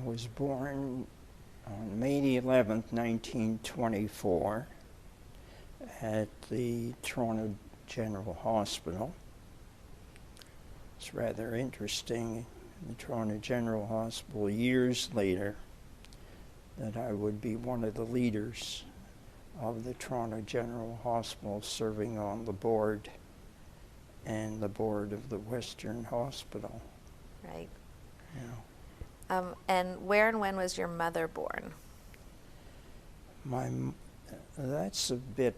I was born on May the 11th, 1924, at the Toronto General Hospital. It's rather interesting, in the Toronto General Hospital years later, that I would be one of the leaders of the Toronto General Hospital, serving on the board and the board of the Western Hospital. Right. Yeah. And where and when was your mother born? That's a bit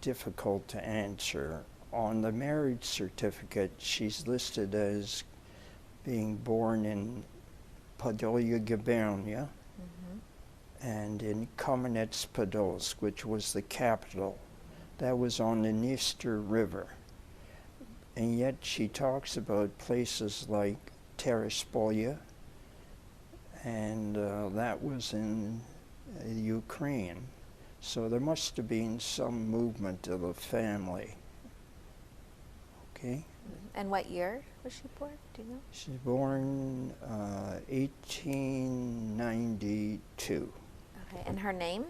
difficult to answer. On the marriage certificate, she's listed as being born in Podolia, Gubernia, and in Kamenets-Podolsk, which was the capital. That was on the Dniester River. And yet she talks about places like Terespolya, and that was in Ukraine. So there must have been some movement of the family. Okay? And what year was she born? Do you know? She's born 1892. Okay, and her name?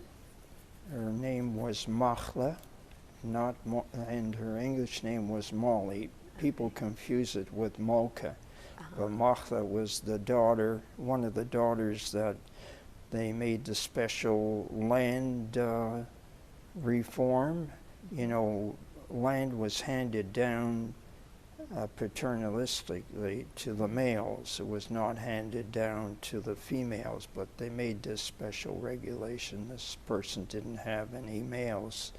Her name was Machla, and her English name was Molly. People confuse it with Molka. But Machla was the daughter, one of the daughters that they made the special land reform. You know, land was handed down paternalistically to the males. It was not handed down to the females, but they made this special regulation. This person didn't have any males.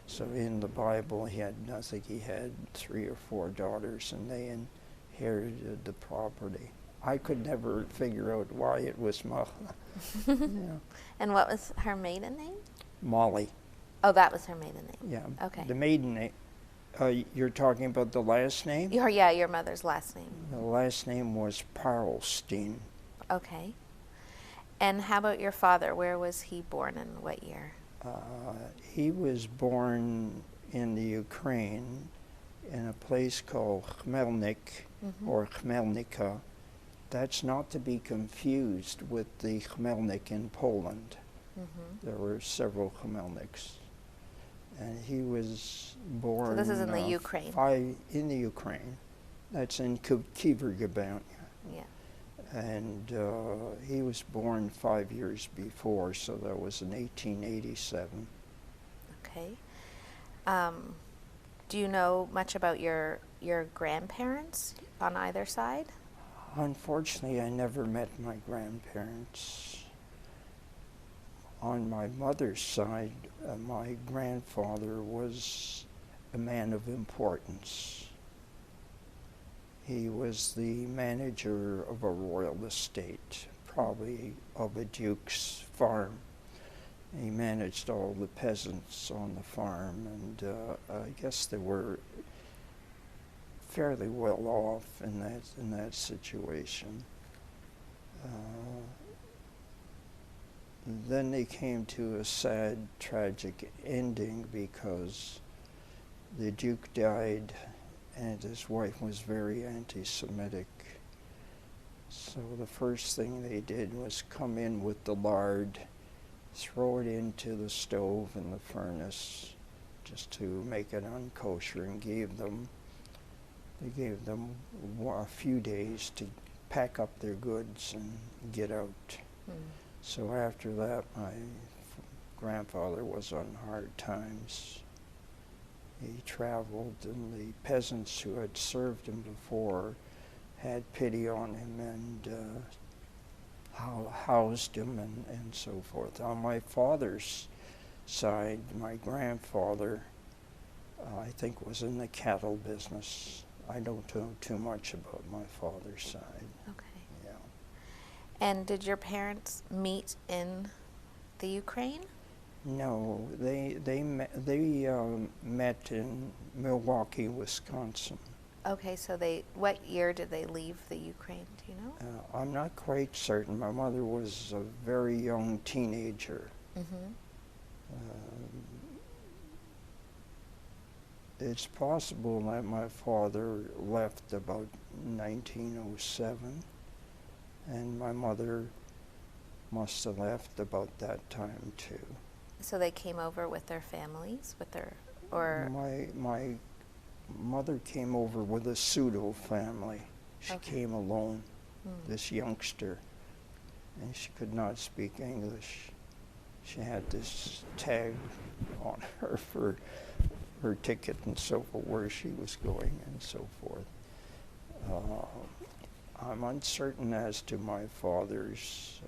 So in the Bible, I think he had 3 or 4 daughters, and they inherited the property. I could never figure out why it was Machla. Yeah. And what was her maiden name? Molly. Oh, that was her maiden name. Yeah. Okay. The maiden name. You're talking about the last name? Your mother's last name. The last name was Parlstein. Okay. And how about your father? Where was he born and what year? He was born in the Ukraine in a place called Khmelnyk, or Khmelnyka. That's not to be confused with the Khmelnyk in Poland. There were several Khmelnyks. And he was born... So this is in the Ukraine? In the Ukraine. That's in Kiever Shul. Yeah. And he was born 5 years before, so that was in 1887. Okay. Do you know much about your grandparents on either side? Unfortunately, I never met my grandparents. On my mother's side, my grandfather was a man of importance. He was the manager of a royal estate, probably of a duke's farm. He managed all the peasants on the farm, and I guess they were fairly well off in that situation. Then they came to a sad, tragic ending because the Duke died and his wife was very anti-Semitic. So the first thing they did was come in with the lard, throw it into the stove and the furnace just to make it unkosher, and they gave them a few days to pack up their goods and get out. So after that, my grandfather was on hard times. He traveled, and the peasants who had served him before had pity on him and housed him and so forth. On my father's side, my grandfather, I think, was in the cattle business. I don't know too much about my father's side. Okay. Yeah. And did your parents meet in the Ukraine? No, they met in Milwaukee, Wisconsin. Okay, so what year did they leave the Ukraine? Do you know? I'm not quite certain. My mother was a very young teenager. It's possible that my father left about 1907, and my mother must have left about that time too. So they came over with their families, or My mother came over with a pseudo family. She Okay. came alone, Hmm. this youngster, and she could not speak English. She had this tag on her for her ticket and so forth, where she was going and so forth. I'm uncertain as to my father's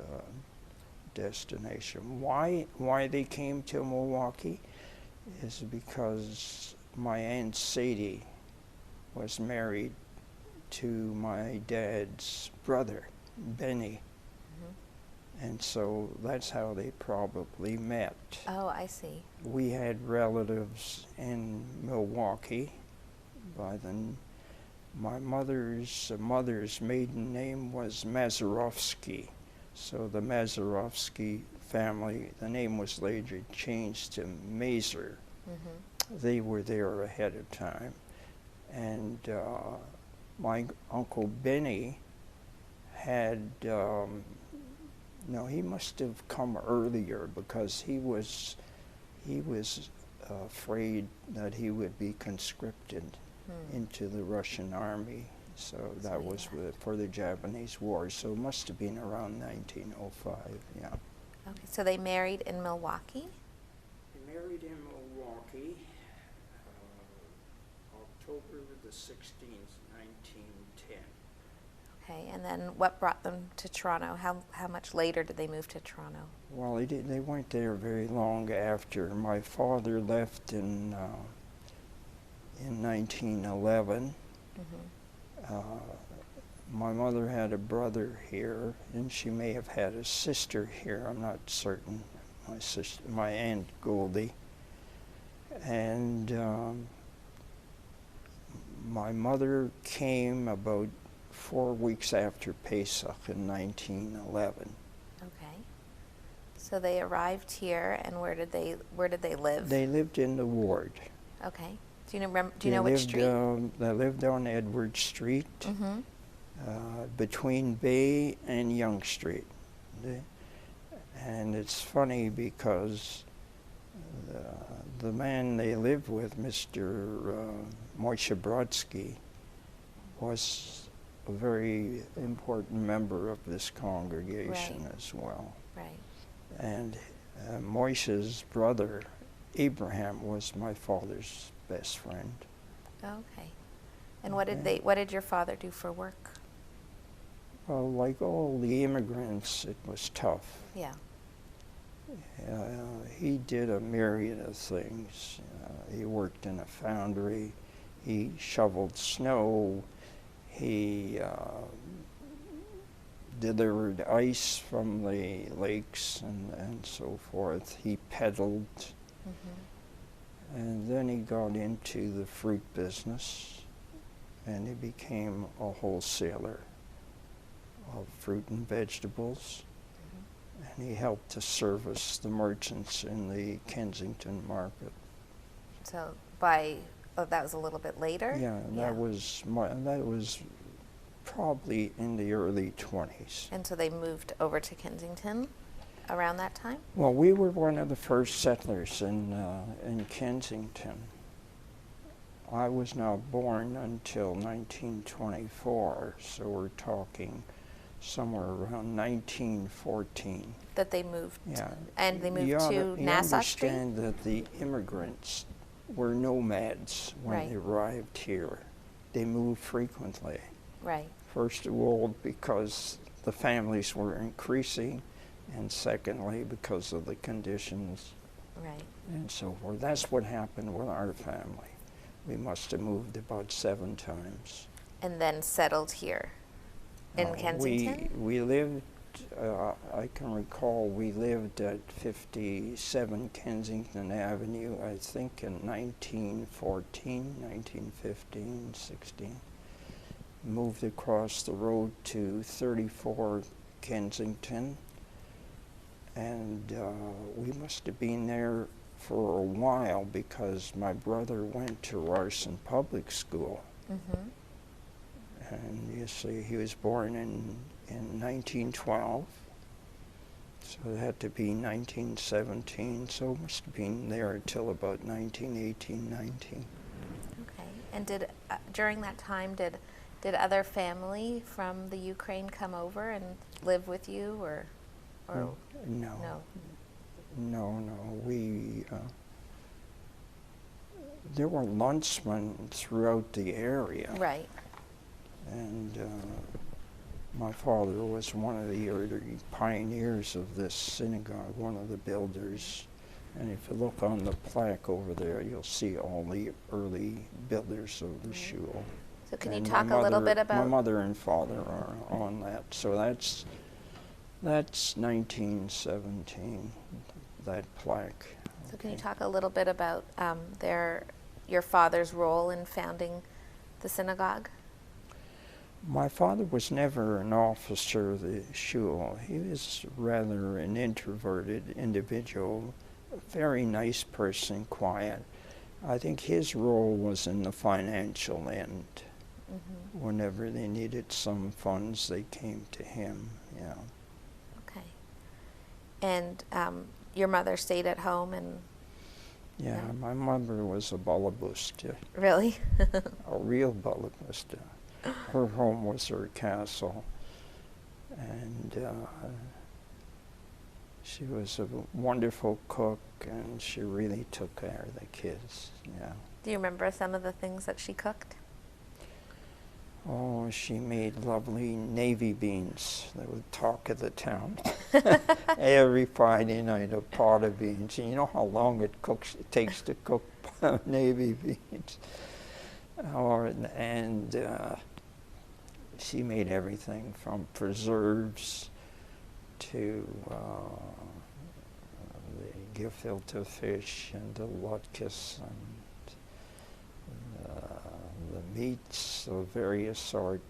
destination. Why they came to Milwaukee is because my Aunt Sadie was married to my dad's brother, Benny. And so that's how they probably met. Oh, I see. We had relatives in Milwaukee. My mother's maiden name was Mazerovsky. So the Mazerovsky family, the name was later changed to Mazer. They were there ahead of time. And my Uncle Benny had, no, he must have come earlier because he was afraid that he would be conscripted into the Russian army. So that was for the Japanese War. So it must have been around 1905, yeah. Okay, so they married in Milwaukee? They married in Milwaukee, October the 16th, 1910. Okay, and then what brought them to Toronto? How much later did they move to Toronto? Well, they weren't there very long after. My father left in 1911. My mother had a brother here, and she may have had a sister here. I'm not certain. My Aunt Goldie. And my mother came about 4 weeks after Pesach in 1911. Okay. So they arrived here, and where did they live? They lived in the ward. Okay. Do you know which street? They lived on Edward Street, between Bay and Yonge Street. And it's funny because the man they lived with, Mr. Moshe Brodsky, was a very important member of this congregation as well. Right. And Moshe's brother, Abraham, was my father's best friend. Okay. And what did your father do for work? Well, like all the immigrants, it was tough. Yeah. He did a myriad of things. He worked in a foundry. He shoveled snow. He delivered ice from the lakes and so forth. He peddled. And then he got into the fruit business, and he became a wholesaler of fruit and vegetables. And he helped to service the merchants in the Kensington Market. So that was a little bit later? Yeah, that was probably in the early 20s. And so they moved over to Kensington around that time? Well, we were one of the first settlers in Kensington. I was not born until 1924, so we're talking somewhere around 1914. That they moved? Yeah. And they moved to Nassau Street? You understand that the immigrants were nomads when they arrived here. They moved frequently. Right. First of all, because the families were increasing, and secondly, because of the conditions and so forth. That's what happened with our family. We must have moved about 7 times. And then settled here in Kensington? We lived, I can recall, we lived at 57 Kensington Avenue, I think in 1914, 1915, 16. Moved across the road to 34 Kensington. And we must have been there for a while because my brother went to Ryerson Public School. And you see, he was born in 1912. So it had to be 1917, so it must have been there until about 1918, 19. Okay. And during that time, did other family from the Ukraine come over and live with you, or No. no? No. There were lunchmen throughout the area. Right. And my father was one of the early pioneers of this synagogue, one of the builders. And if you look on the plaque over there, you'll see all the early builders of the shul. So can you And talk a little bit about... My mother and father are on that. So that's 1917, that plaque. So can you talk a little bit about your father's role in founding the synagogue? My father was never an officer of the shul. He was rather an introverted individual, a very nice person, quiet. I think his role was in the financial end. Mm-hmm. Whenever they needed some funds, they came to him, yeah. Okay. And your mother stayed at home and... Yeah, my mother was a balabusta. Really? A real balabusta. Her home was her castle, and she was a wonderful cook, and she really took care of the kids, yeah. Do you remember some of the things that she cooked? Oh, she made lovely navy beans. They were the talk of the town. Every Friday night, a pot of beans. And you know how long it takes to cook navy beans. She made everything from preserves to the gefilte fish and the latkes and the meats of various sort.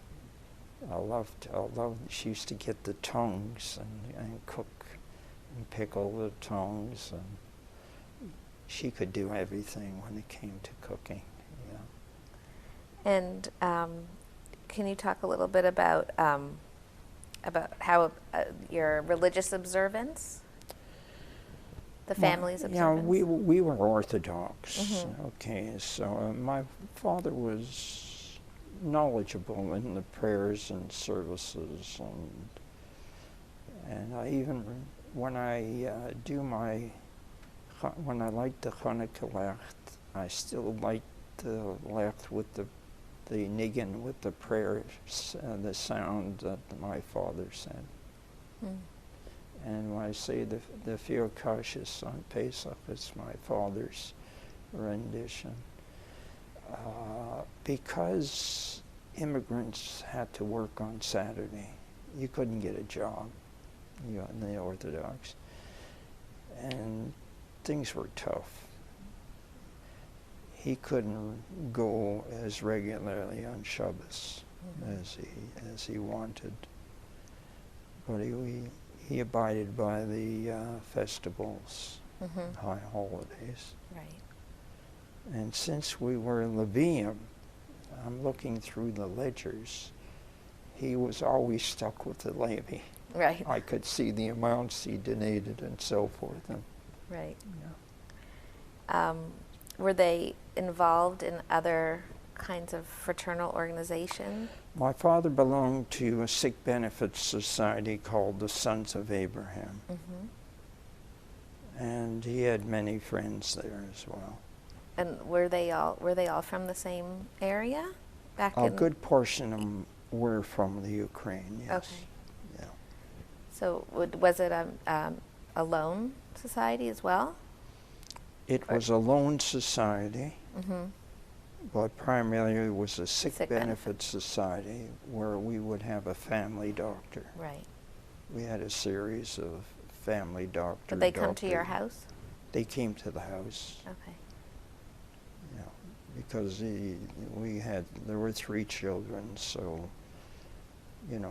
She used to get the tongues and cook and pickle the tongues, and she could do everything when it came to cooking, yeah. And can you talk a little bit about how your religious observance, the family's observance? Yeah, we were Orthodox. Mm-hmm. Okay, so my father was knowledgeable in the prayers and services, and I even when I like the Hanukkah lecht, I still like the lecht with the niggin, with the prayers, the sound that my father said. Mm. And when I say the Fir Kashis on Pesach, it's my father's rendition. Because immigrants had to work on Saturday, you couldn't get a job, in the Orthodox, and things were tough. He couldn't go as regularly on Shabbos as he wanted, but he abided by the festivals, high holidays. Right. And since we were Levium, I'm looking through the ledgers, he was always stuck with the Levi. Right. I could see the amounts he donated and so forth. Right. Yeah. Were they involved in other kinds of fraternal organization? My father belonged to a sick benefit society called the Sons of Abraham. Mm-hmm. And he had many friends there as well. And were they all from the same area? A good portion of them were from the Ukraine, yes. Okay. Yeah. So was it a lone society as well? It was a lone society, but primarily it was a sick benefit society where we would have a family doctor. Right. We had a series of family doctors. Did they come to your house? They came to the house. Okay. Yeah, because there were 3 children, so, it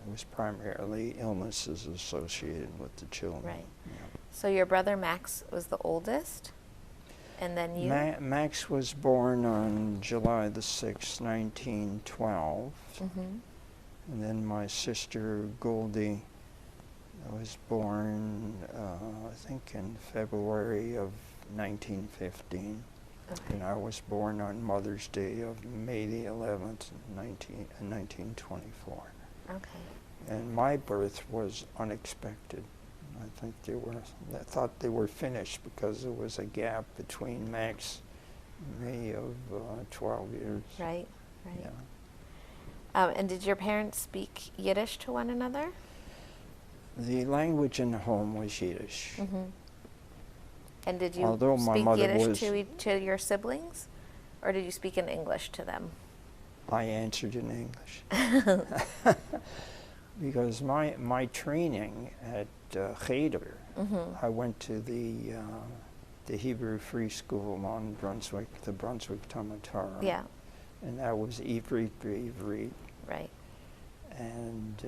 was primarily illnesses associated with the children. Right. Yeah. So your brother Max was the oldest, and then you? Max was born on July the 6th, 1912. Mm-hmm. And then my sister Goldie I was born, I think, in February of 1915. Okay. And I was born on Mother's Day of May the 11th, 1924. Okay. And my birth was unexpected. I think I thought they were finished because there was a gap between Max May of 12 years. Right, right. Yeah. And did your parents speak Yiddish to one another? The language in the home was Yiddish. Mm-hmm. And did you Although my speak mother Yiddish to your siblings? Or did you speak in English to them? I answered in English. Because my training at Cheder, I went to the Hebrew Free School on Brunswick, the Brunswick Tomatara. Yeah. And that was Ivrit Ivrit. Right. And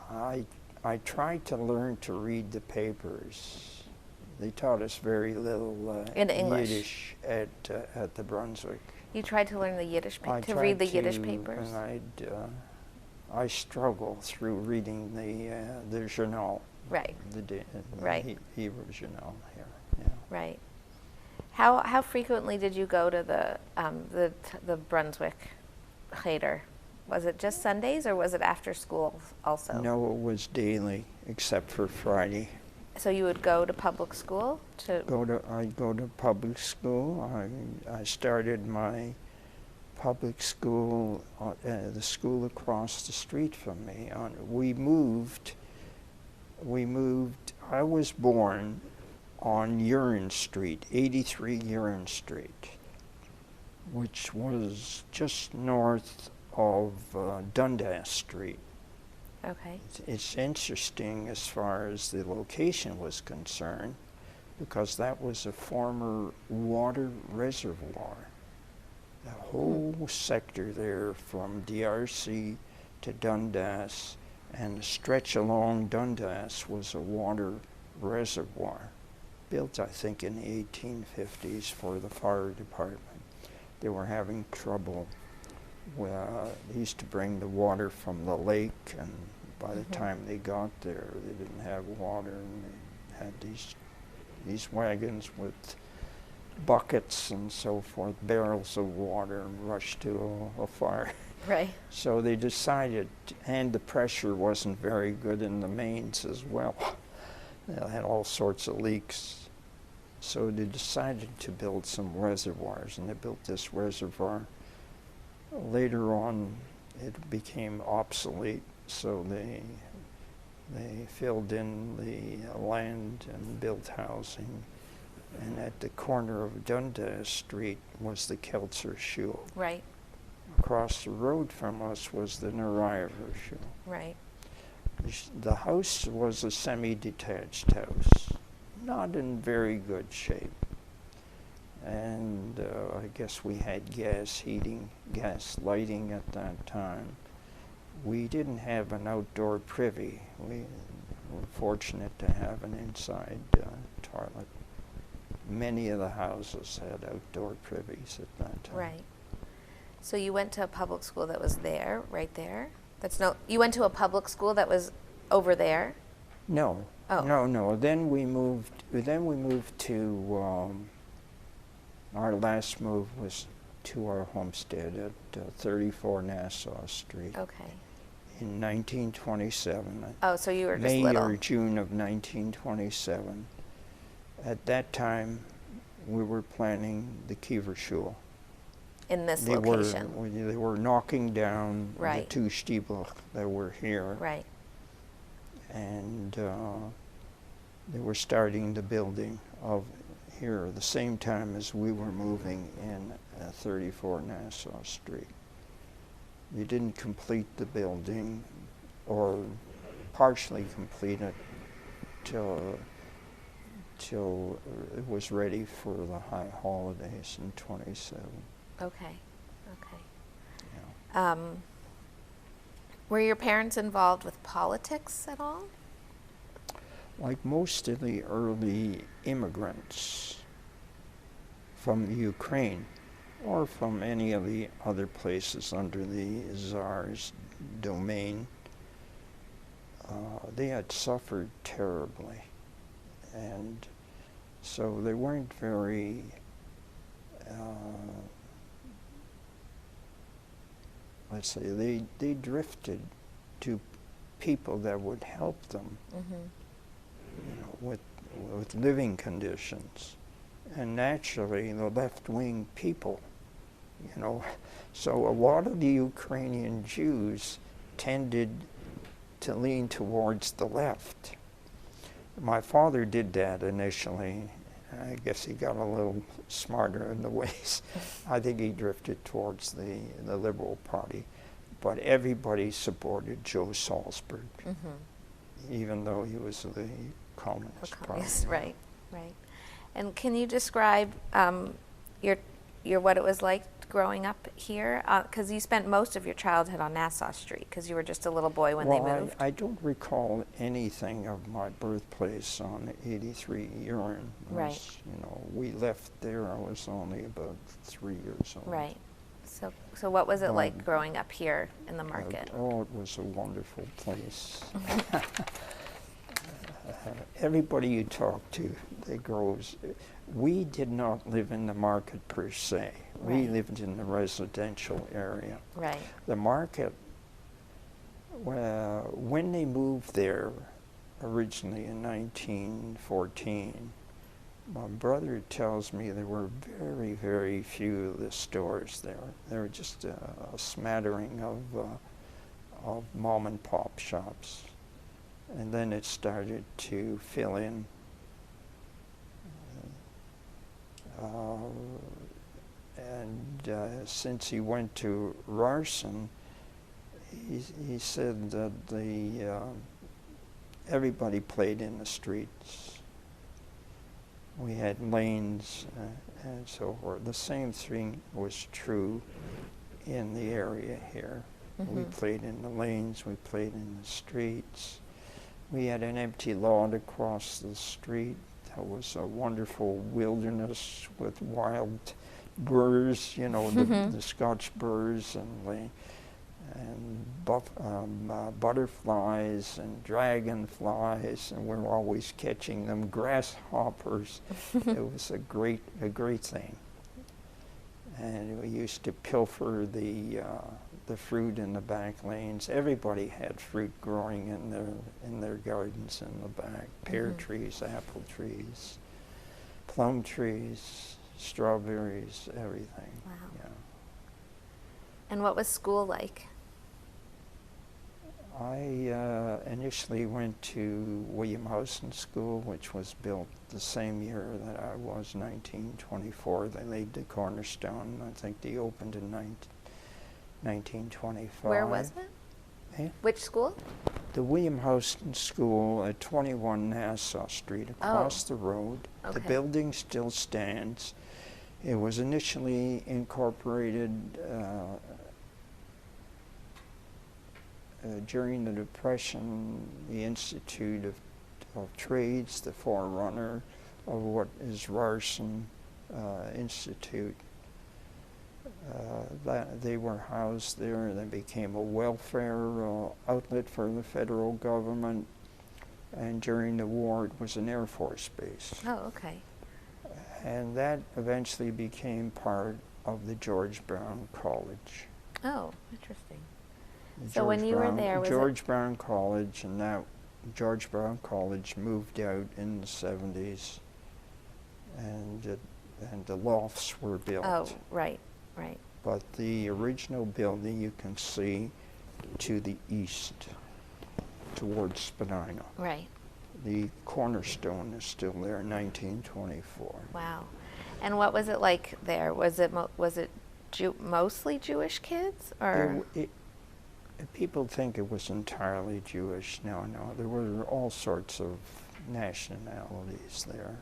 I tried to learn to read the papers. They taught us very little in English. Yiddish at the Brunswick. You tried to learn the Yiddish to read the Yiddish papers? And I struggled through reading the journal. Right. The Right. Hebrew journal here. Yeah. Right. How frequently did you go to the Brunswick Cheder? Was it just Sundays or was it after school also? No, it was daily except for Friday. So you would go to public school I'd go to public school. I started my public school, the school across the street from me. We moved. I was born on Urine Street, 83 Urine Street, which was just north of Dundas Street. Okay. It's interesting as far as the location was concerned, because that was a former water reservoir. The whole sector there from DRC to Dundas and the stretch along Dundas was a water reservoir, built I think in the 1850s for the fire department. They were having trouble. They used to bring the water from the lake, and by the time they got there, they didn't have water, and they had these wagons with buckets and so forth, barrels of water, and rushed to a fire. Right. So they decided, and the pressure wasn't very good in the mains as well. They had all sorts of leaks. So they decided to build some reservoirs, and they built this reservoir. Later on, it became obsolete, so they filled in the land and built housing. And at the corner of Dundas Street was the Kiever Shul. Right. Across the road from us was the Kiever Shul. Right. The house was a semi-detached house, not in very good shape. And I guess we had gas heating, gas lighting at that time. We didn't have an outdoor privy. We were fortunate to have an inside toilet. Many of the houses had outdoor privies at that time. Right. So you went to a public school that was there, right there? You went to a public school that was over there? No. Oh. No. Then we moved to, our last move was to our homestead at 34 Nassau Street. Okay. In 1927. Oh, so you were just May little. or June of 1927. At that time, we were planning the Kiever Shul. In this location. They were knocking down Right. the two stiebel that were here. Right. And they were starting the building of here the same time as we were moving in 34 Nassau Street. They didn't complete the building, or partially complete it, till it was ready for the high holidays in 27. Okay. Yeah. Were your parents involved with politics at all? Like most of the early immigrants from Ukraine or from any of the other places under the Tsar's domain, they had suffered terribly, and so they weren't very let's say they drifted to people that would help them, with living conditions, and naturally the left-wing people, so a lot of the Ukrainian Jews tended to lean towards the left. My father did that initially. I guess he got a little smarter in the ways. I think he drifted towards the Liberal Party. But everybody supported Joe Salzberg, even though he was the Communist Party. Right. And can you describe your what it was like growing up here? Because you spent most of your childhood on Nassau Street, because you were just a little boy when they moved. I don't recall anything of my birthplace on 83 Urine. Right. We left there, I was only about 3 years old. Right. So what was it like growing up here in the market? It was a wonderful place. Everybody you talk to, we did not live in the market per se. Right. We lived in the residential area. Right. The market, when they moved there originally in 1914, my brother tells me there were very, very few of the stores there. There were just a smattering of mom and pop shops. And then it started to fill in. Since he went to Ryerson, he said that everybody played in the streets. We had lanes and so forth. The same thing was true in the area here. We played in the lanes, we played in the streets. We had an empty lot across the street. That was a wonderful wilderness with wild burrs, the Scotch burrs and butterflies and dragonflies, and we're always catching them, grasshoppers. It was a great thing. And we used to pilfer the fruit in the back lanes. Everybody had fruit growing in their gardens in the back. Pear trees, apple trees, plum trees, strawberries, everything. Wow. Yeah. And what was school like? I initially went to William Housen School, which was built the same year that I was, 1924. They laid the cornerstone. I think they opened in 1925. Where was it? Eh? Which school? The William Housen School at 21 Nassau Street, across the road. Okay. The building still stands. It was initially incorporated during the Depression. The Institute of Trades, the forerunner of what is Ryerson Institute. They were housed there. They became a welfare outlet for the federal government, and during the war it was an Air Force base. Oh, okay. And that eventually became part of the George Brown College. Oh, interesting. So when you were there, was George Brown College, and that George Brown College moved out in the 70s, and the lofts were built. Oh, right, right. But the original building you can see to the east, towards Spadina. Right. The cornerstone is still there, 1924. Wow. And what was it like there? Was it mostly Jewish kids, or? People think it was entirely Jewish. No, there were all sorts of nationalities there.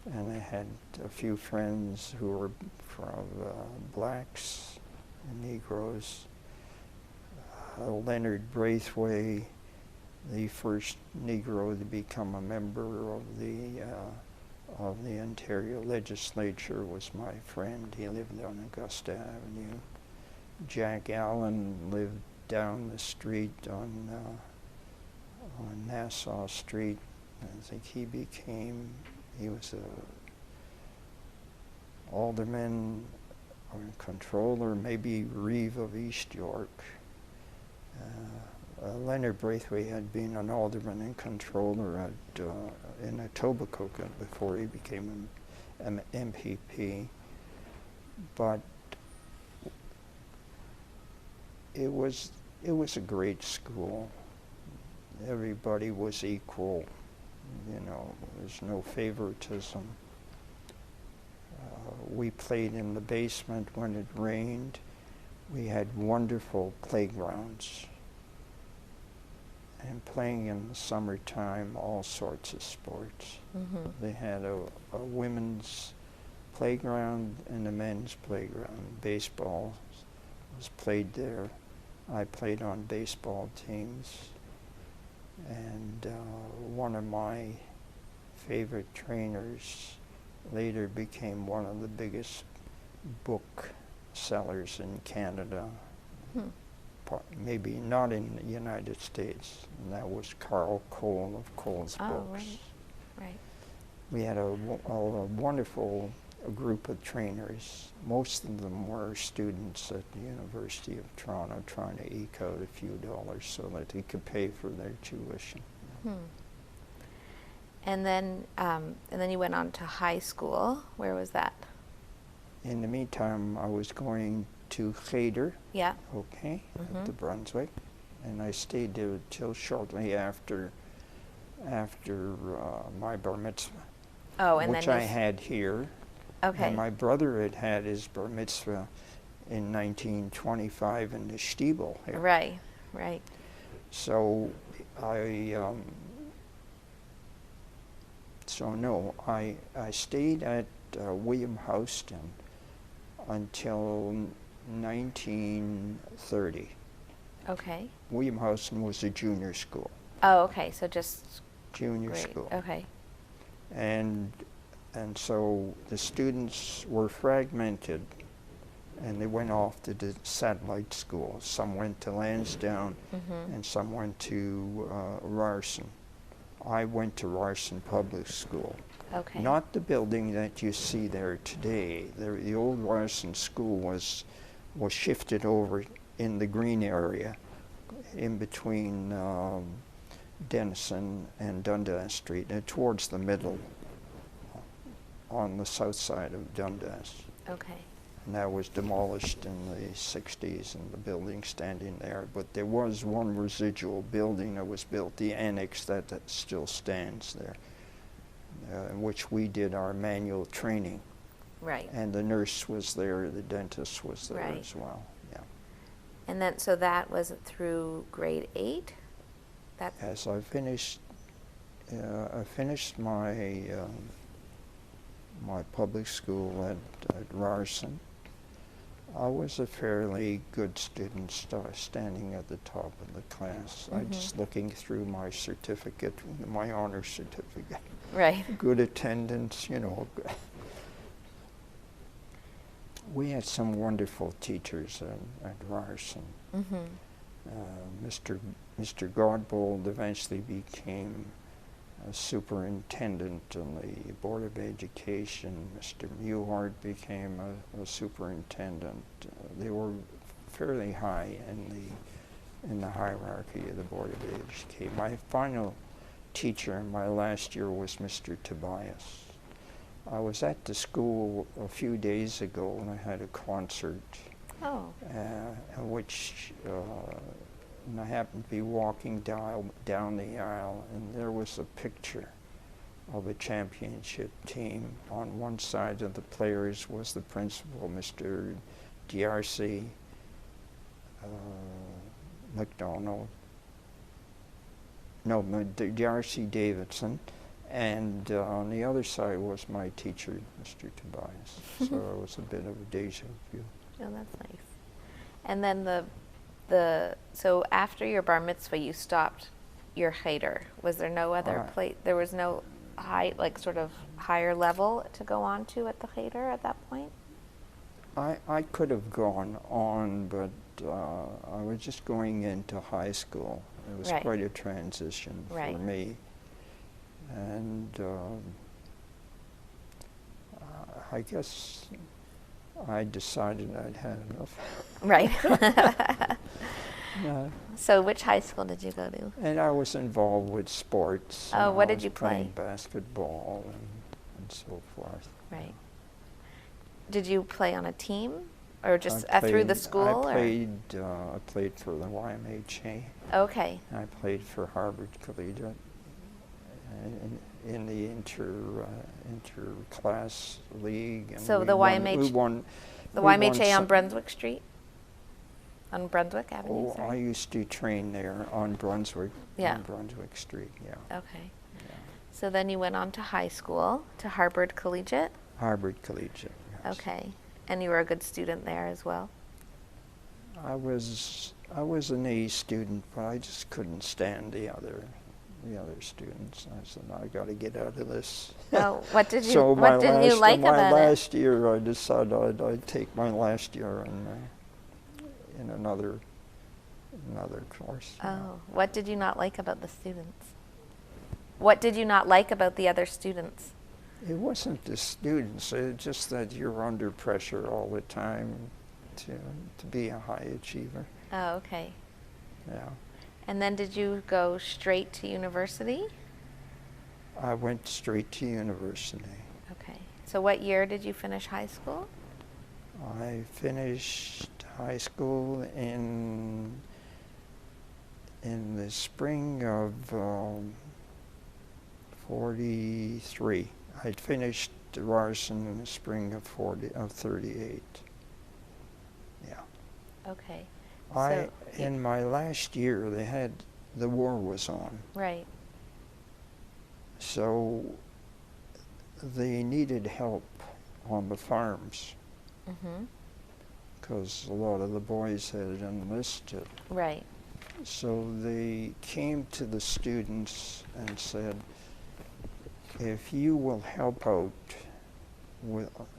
And I had a few friends who were from blacks and Negroes. Leonard Braithwaite, the first Negro to become a member of the Ontario legislature, was my friend. He lived on Augusta Avenue. Jack Allen lived down the street on Nassau Street. I think he was a alderman or controller, maybe Reeve of East York. Leonard Braithwaite had been an alderman and controller in Etobicoke before he became an MPP. But it was a great school. Everybody was equal. There's no favoritism. We played in the basement when it rained. We had wonderful playgrounds. And playing in the summertime, all sorts of sports. Mm-hmm. They had a women's playground and a men's playground. Baseball was played there. I played on baseball teams. And one of my favorite trainers later became one of the biggest book sellers in Canada. Hmm. Maybe not in the United States. And that was Carl Cole of Cole's Books. Right. We had a wonderful group of trainers. Most of them were students at the University of Toronto trying to eke out a few dollars so that they could pay for their tuition. Hmm. And then you went on to high school. Where was that? In the meantime, I was going to Cheder. Yeah. Okay, mm-hmm. At the Brunswick, and I stayed there till shortly after my bar mitzvah. Oh, and which I had here. Okay. And my brother had his bar mitzvah in 1925 in the Stiebel here. Right. So I stayed at William Houston until 1930. Okay. William Houston was a junior school. Oh, okay. So just junior school. Okay. And so the students were fragmented, and they went off to the satellite schools. Some went to Lansdowne, mm-hmm. and some went to Ryerson. I went to Ryerson Public School. Okay. Not the building that you see there today. The old Ryerson School was shifted over in the green area, in between Denison and Dundas Street, and towards the middle, on the south side of Dundas. Okay. And that was demolished in the 60s, and the building standing there. But there was one residual building that was built, the annex that still stands there, in which we did our manual training. Right. And the nurse was there, the dentist was there right. as well. Yeah. And then, so that was through grade 8? Yes, I finished my my public school at Ryerson. I was a fairly good student, standing at the top of the class. Mm-hmm. I just looking through my certificate, my honor certificate. Right. Good attendance, We had some wonderful teachers at Ryerson. Mm-hmm. Mr. Godbold eventually became a superintendent in the Board of Education. Mr. Mewhart became a superintendent. They were fairly high in the hierarchy of the Board of Education. My final teacher in my last year was Mr. Tobias. I was at the school a few days ago and I had a concert. Oh. And I happened to be walking down the aisle, and there was a picture of a championship team. On one side of the players was the principal, Mr. D'Arcy McDonald. No, D'Arcy Davidson. And on the other side was my teacher, Mr. Tobias. So it was a bit of a deja vu. Oh, that's nice. And then so after your bar mitzvah, you stopped your cheder. Was there no other place? There was no sort of higher level to go on to at the cheder at that point? I could have gone on, but I was just going into high school. It was Right. quite a transition Right. for me. And I guess I decided I'd had enough. Right. Yeah. So which high school did you go to? And I was involved with sports. Oh, what I did was you play? playing basketball and so forth. Right. Did you play on a team or just I through the played- school? I played for the YMHA. Or? Okay. I played for Harvard Collegiate in the inter-class league. And So we the won- YMH we won, The we won YMHA on some- Brunswick Street? On Brunswick Avenue, Oh, I sorry? used to train there on Brunswick. Yeah. On Brunswick Street, yeah. Okay. Yeah. So then you went on to high school, to Harvard Collegiate? Harvard Collegiate, yes. Okay. And you were a good student there as well? I was an A student, but I just couldn't stand the other students. I said, I got to get out of this. Oh, what did you So what didn't you like my about last year, I decided I'd take my last year in another course. it? Oh, what did you not like about the students? What did you not like about the other students? It wasn't the students, it's just that you're under pressure all the time to be a high achiever. Oh, okay. Yeah. And then did you go straight to university? I went straight to university. Okay. So what year did you finish high school? I finished high school in the spring of 43. I'd finished Ryerson in the spring of 38. Yeah. Okay. In my last year, the war was on. Right. So they needed help on the farms Mm-hmm. because a lot of the boys had enlisted. Right. So they came to the students and said, if you will help out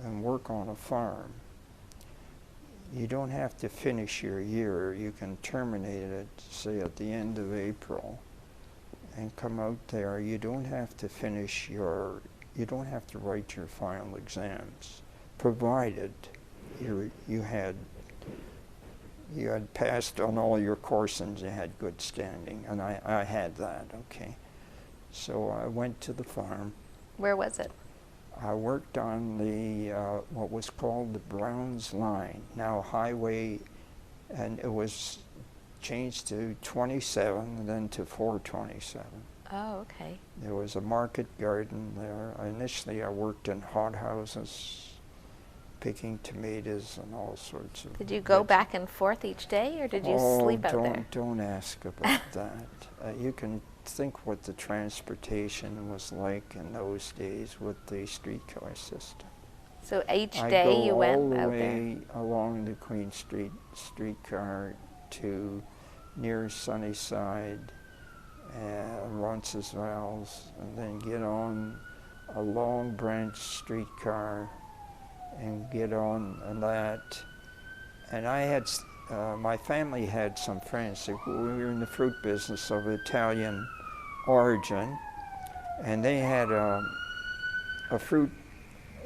and work on a farm, you don't have to finish your year. You can terminate it, say, at the end of April and come out there. You don't have to you don't have to write your final exams, provided you had passed on all your courses and you had good standing, and I had that, okay. So I went to the farm. Where was it? I worked on the, what was called the Browns Line, now highway, and it was changed to 27 and then to 427. Oh, okay. There was a market garden there. Initially I worked in hothouses, picking tomatoes and all sorts of. Did you go back and forth each day, or did you sleep out there? Don't ask about that. You can think what the transportation was like in those days with the streetcar system. So each day you went out there? I go all the way along the Queen Street streetcar to near Sunnyside and Roncesvalles, and then get on a Long Branch streetcar and get on that. And I had, my family had some friends who were in the fruit business of Italian origin, and they had a fruit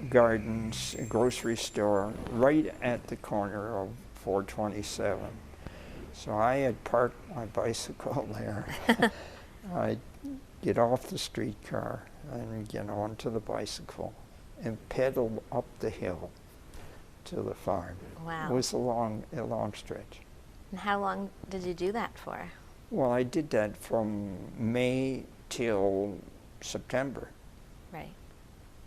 gardens, a grocery store right at the corner of 427. So I had parked my bicycle there. I'd get off the streetcar and get onto the bicycle and pedal up the hill to the farm. Wow. It was a long stretch. And how long did you do that for? Well, I did that from May till September. Right.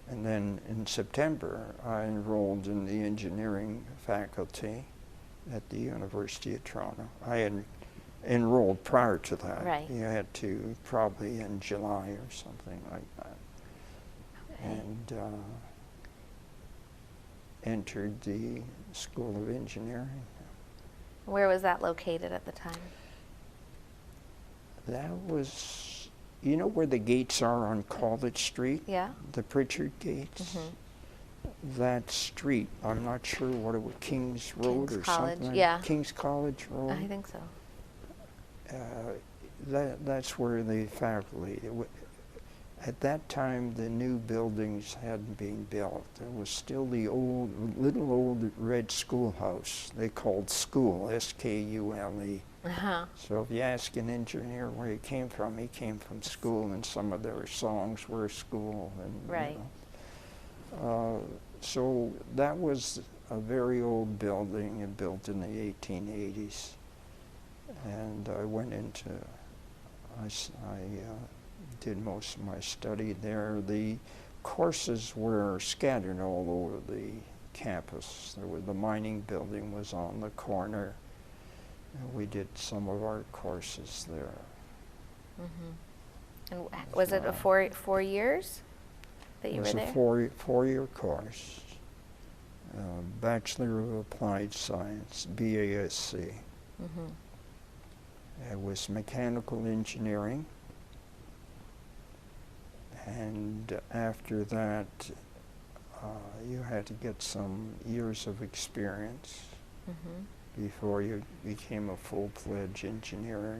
And then in September, I enrolled in the engineering faculty at the University of Toronto. I had enrolled prior to that. Right. You had to probably in July or something like that. Okay. And entered the School of Engineering. Where was that located at the time? That was, you know where the gates are on College Street? Yeah. The Pritchard gates? Mm-hmm. that street, I'm not sure what it was, King's Road King's or College, something. yeah. King's College Road. I think so. That's where the faculty. At that time, the new buildings hadn't been built. There was still the little old red schoolhouse. They called school, S-K-U-L-E. Uh-huh. So if you ask an engineer where he came from school, and some of their songs were school. And, Right. So that was a very old building, and built in the 1880s. And I went into, I did most of my study there. The courses were scattered all over the campus. The mining building was on the corner. And we did some of our courses there. Mm-hmm. And was it a 4 years that you were there? It was a four-year course. Bachelor of Applied Science, BASC. Mm-hmm. It was mechanical engineering. And after that, you had to get some years of experience before you became a full-fledged engineer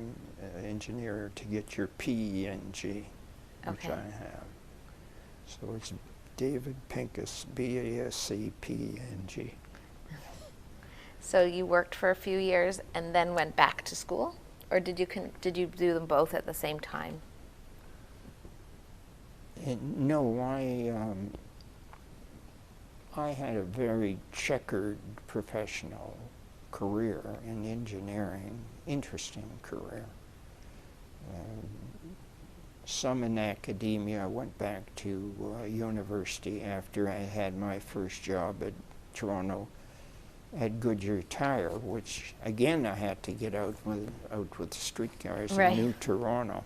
to get your PENG, which I have. So it's David Pinkus, BASC, PENG. So you worked for a few years and then went back to school? Or did you do them both at the same time? No, I had a very checkered professional career in engineering, interesting career. Some in academia. I went back to university after I had my first job at Toronto at Goodyear Tire, which again I had to get out with the streetcars in New Toronto.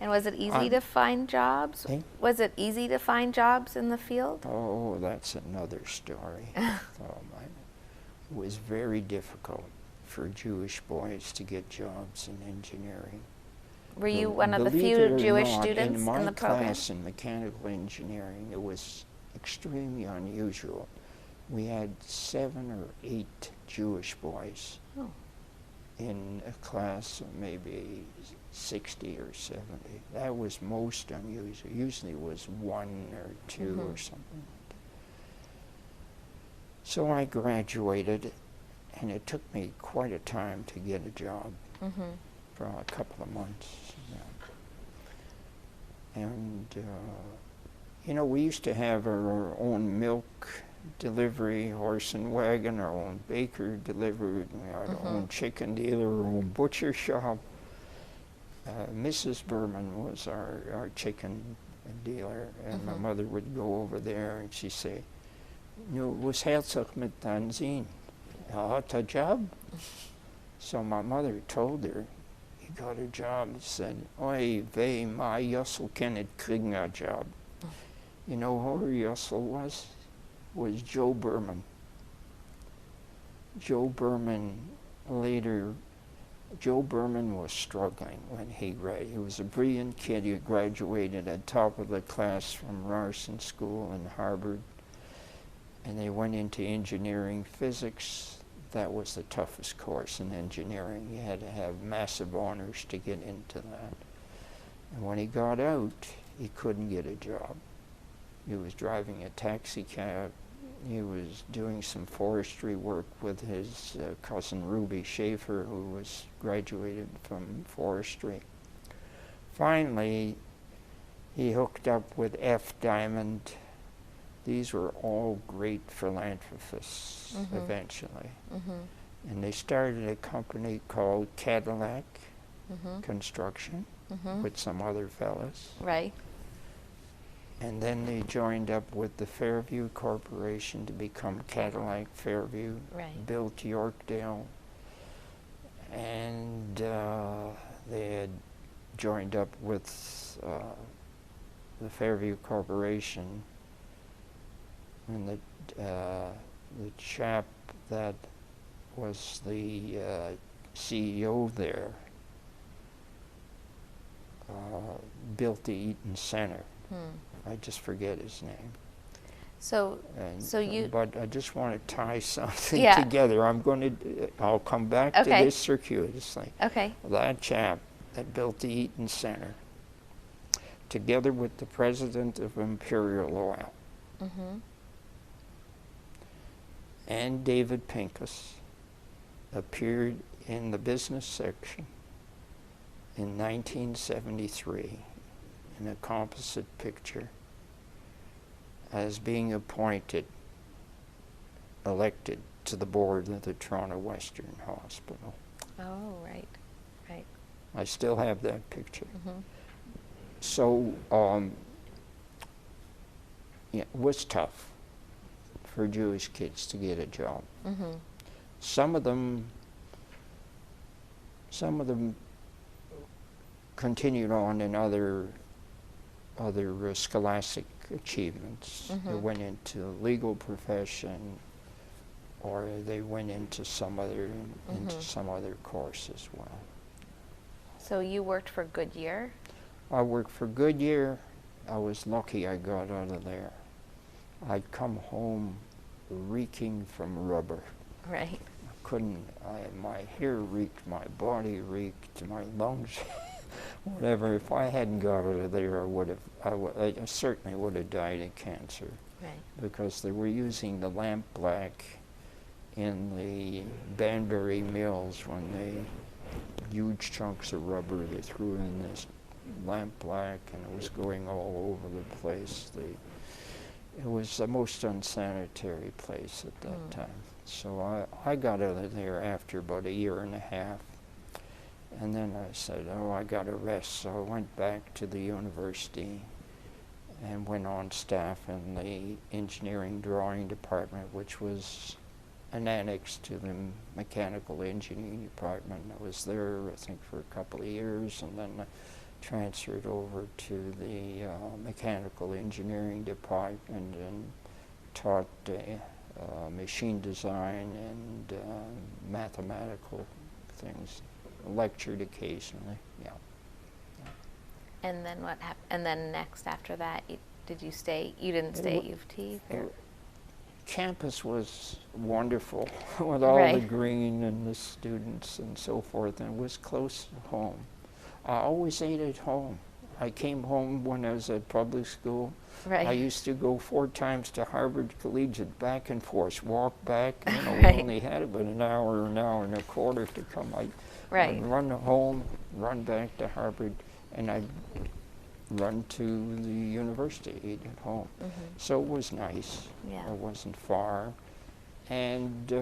And was it easy to find jobs? Was it easy to find jobs in the field? Oh, that's another story. It was very difficult for Jewish boys to get jobs in engineering. Were you one of the few Jewish students in my the program? class in mechanical engineering, it was extremely unusual. We had 7 or 8 Jewish boys in a class of maybe 60 or 70. That was most unusual. Usually it was 1 or 2 or something. So I graduated, and it took me quite a time to get a job, for a couple of months. And, we used to have our own milk delivery, horse and wagon, our own baker delivered, our own chicken dealer, our own butcher shop. Mrs. Berman was our chicken dealer, and my mother would go over there and she'd say, was herzlich mit deinem Sinn. Hat a job? So my mother told her, he got a job. He said, oi, weh, my Yussel kennet kriegen a job. You know who her Yussel was? Was Joe Berman. Joe Berman was struggling when he graduated. He was a brilliant kid. He graduated at top of the class from Ryerson School in Harvard. And they went into engineering physics. That was the toughest course in engineering. You had to have massive honors to get into that. And when he got out, he couldn't get a job. He was driving a taxi cab. He was doing some forestry work with his cousin Ruby Schaefer, who was graduated from forestry. Finally, he hooked up with F. Diamond. These were all great philanthropists eventually. And they started a company called Cadillac Construction with some other fellas. Right. And then they joined up with the Fairview Corporation to become Cadillac Fairview, built Yorkdale, and they had joined up with the Fairview Corporation, and the chap that was the CEO there built the Eaton Center. I just forget his name. But I just want to tie something Yeah. together. I'll come back to Okay. this circuitously. Okay. That chap that built the Eaton Center, together with the president of Imperial Oil, Mm-hmm. and David Pinkus, appeared in the business section in 1973 in a composite picture as being elected to the board of the Toronto Western Hospital. Oh, right. Right. I still have that picture. Mm-hmm. So, it was tough for Jewish kids to get a job. Mm-hmm. Some of them continued on in other scholastic achievements. Mm-hmm. They went into the legal profession, or they went into some other course as well. So you worked for Goodyear? I worked for Goodyear. I was lucky I got out of there. I'd come home reeking from rubber. Right. My hair reeked, my body reeked, my lungs, whatever. If I hadn't got out of there, I certainly would have died of cancer. Right. Because they were using the lamp black in the Banbury mills when huge chunks of rubber they threw in this lamp black, and it was going all over the place. It was the most unsanitary place at that time. So I got out of there after about a year and a half, and then I said, I got to rest. So I went back to the university and went on staff in the engineering drawing department, which was an annex to the mechanical engineering department. I was there, I think, for a couple of years, and then I transferred over to the mechanical engineering department and taught machine design and mathematical things. Lectured occasionally, yeah. And then what happened? And then next after that, did you stay? You didn't stay at U of T? Campus was wonderful with all the green and the students and so forth, and it was close to home. I always ate at home. I came home when I was at public school. Right. I used to go 4 times to Harvard Collegiate, back and forth, walk back. Right. We only had about an hour and a quarter to come. I'd run home, run back to Harvard, and I'd run to the university, eat at home. Mm-hmm. So it was nice. Yeah. It wasn't far. And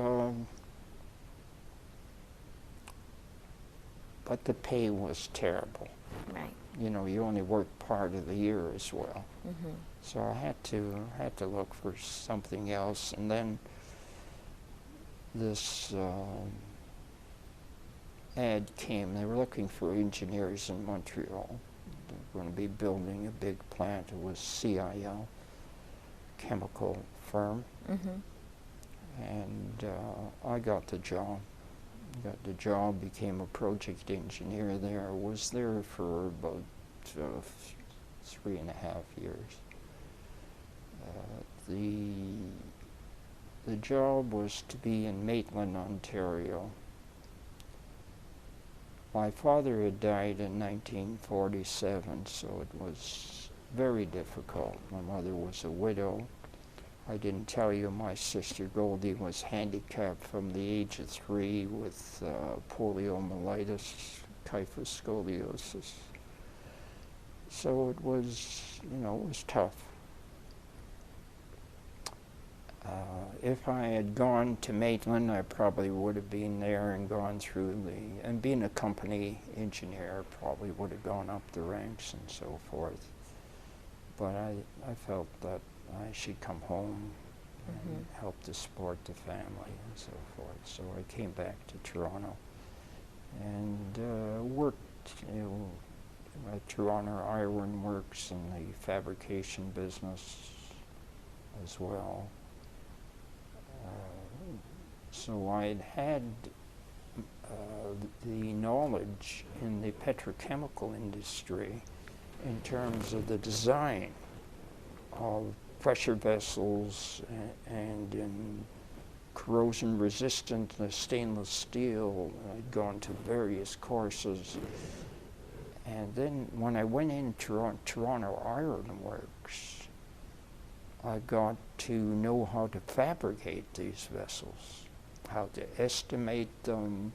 but the pay was terrible. Right. You only worked part of the year as well. Mm-hmm. So I had to look for something else, and then this ad came. They were looking for engineers in Montreal. They were going to be building a big plant. It was CIL, chemical firm. Mm-hmm. And I got the job. Became a project engineer there. Was there for about 3.5 years. The job was to be in Maitland, Ontario. My father had died in 1947, so it was very difficult. My mother was a widow. I didn't tell you my sister Goldie was handicapped from the age of 3 with poliomyelitis, kyphus scoliosis. So it was, it was tough. If I had gone to Maitland, I probably would have been there and gone through and being a company engineer, probably would have gone up the ranks and so forth. But I felt that I should come home and help to support the family and so forth. So I came back to Toronto and worked at Toronto Iron Works in the fabrication business as well. So I'd had the knowledge in the petrochemical industry in terms of the design of pressure vessels and in corrosion-resistant stainless steel. I'd gone to various courses. And then when I went into Toronto Iron Works, I got to know how to fabricate these vessels, how to estimate them,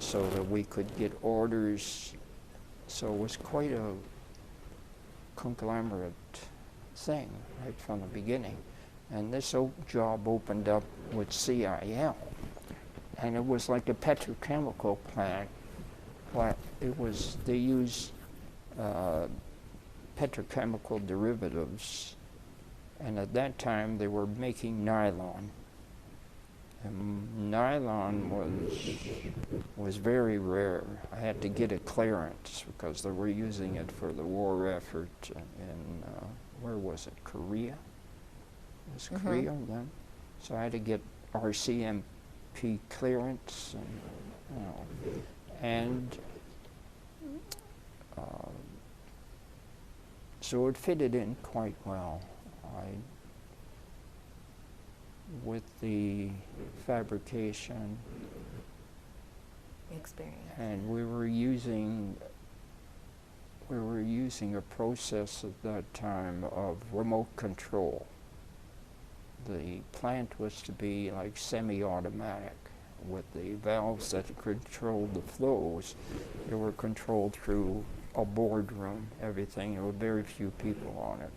so that we could get orders. So it was quite a conglomerate thing right from the beginning. And this job opened up with CIL, and it was like a petrochemical plant. They used petrochemical derivatives, and at that time they were making nylon. And nylon was very rare. I had to get a clearance because they were using it for the war effort in, where was it, Korea? It was Korea then. So I had to get RCMP clearance, and so it fitted in quite well. With the fabrication experience, and we were using a process at that time of remote control. The plant was to be like semi-automatic, with the valves that controlled the flows. They were controlled through a boardroom, everything. There were very few people on it.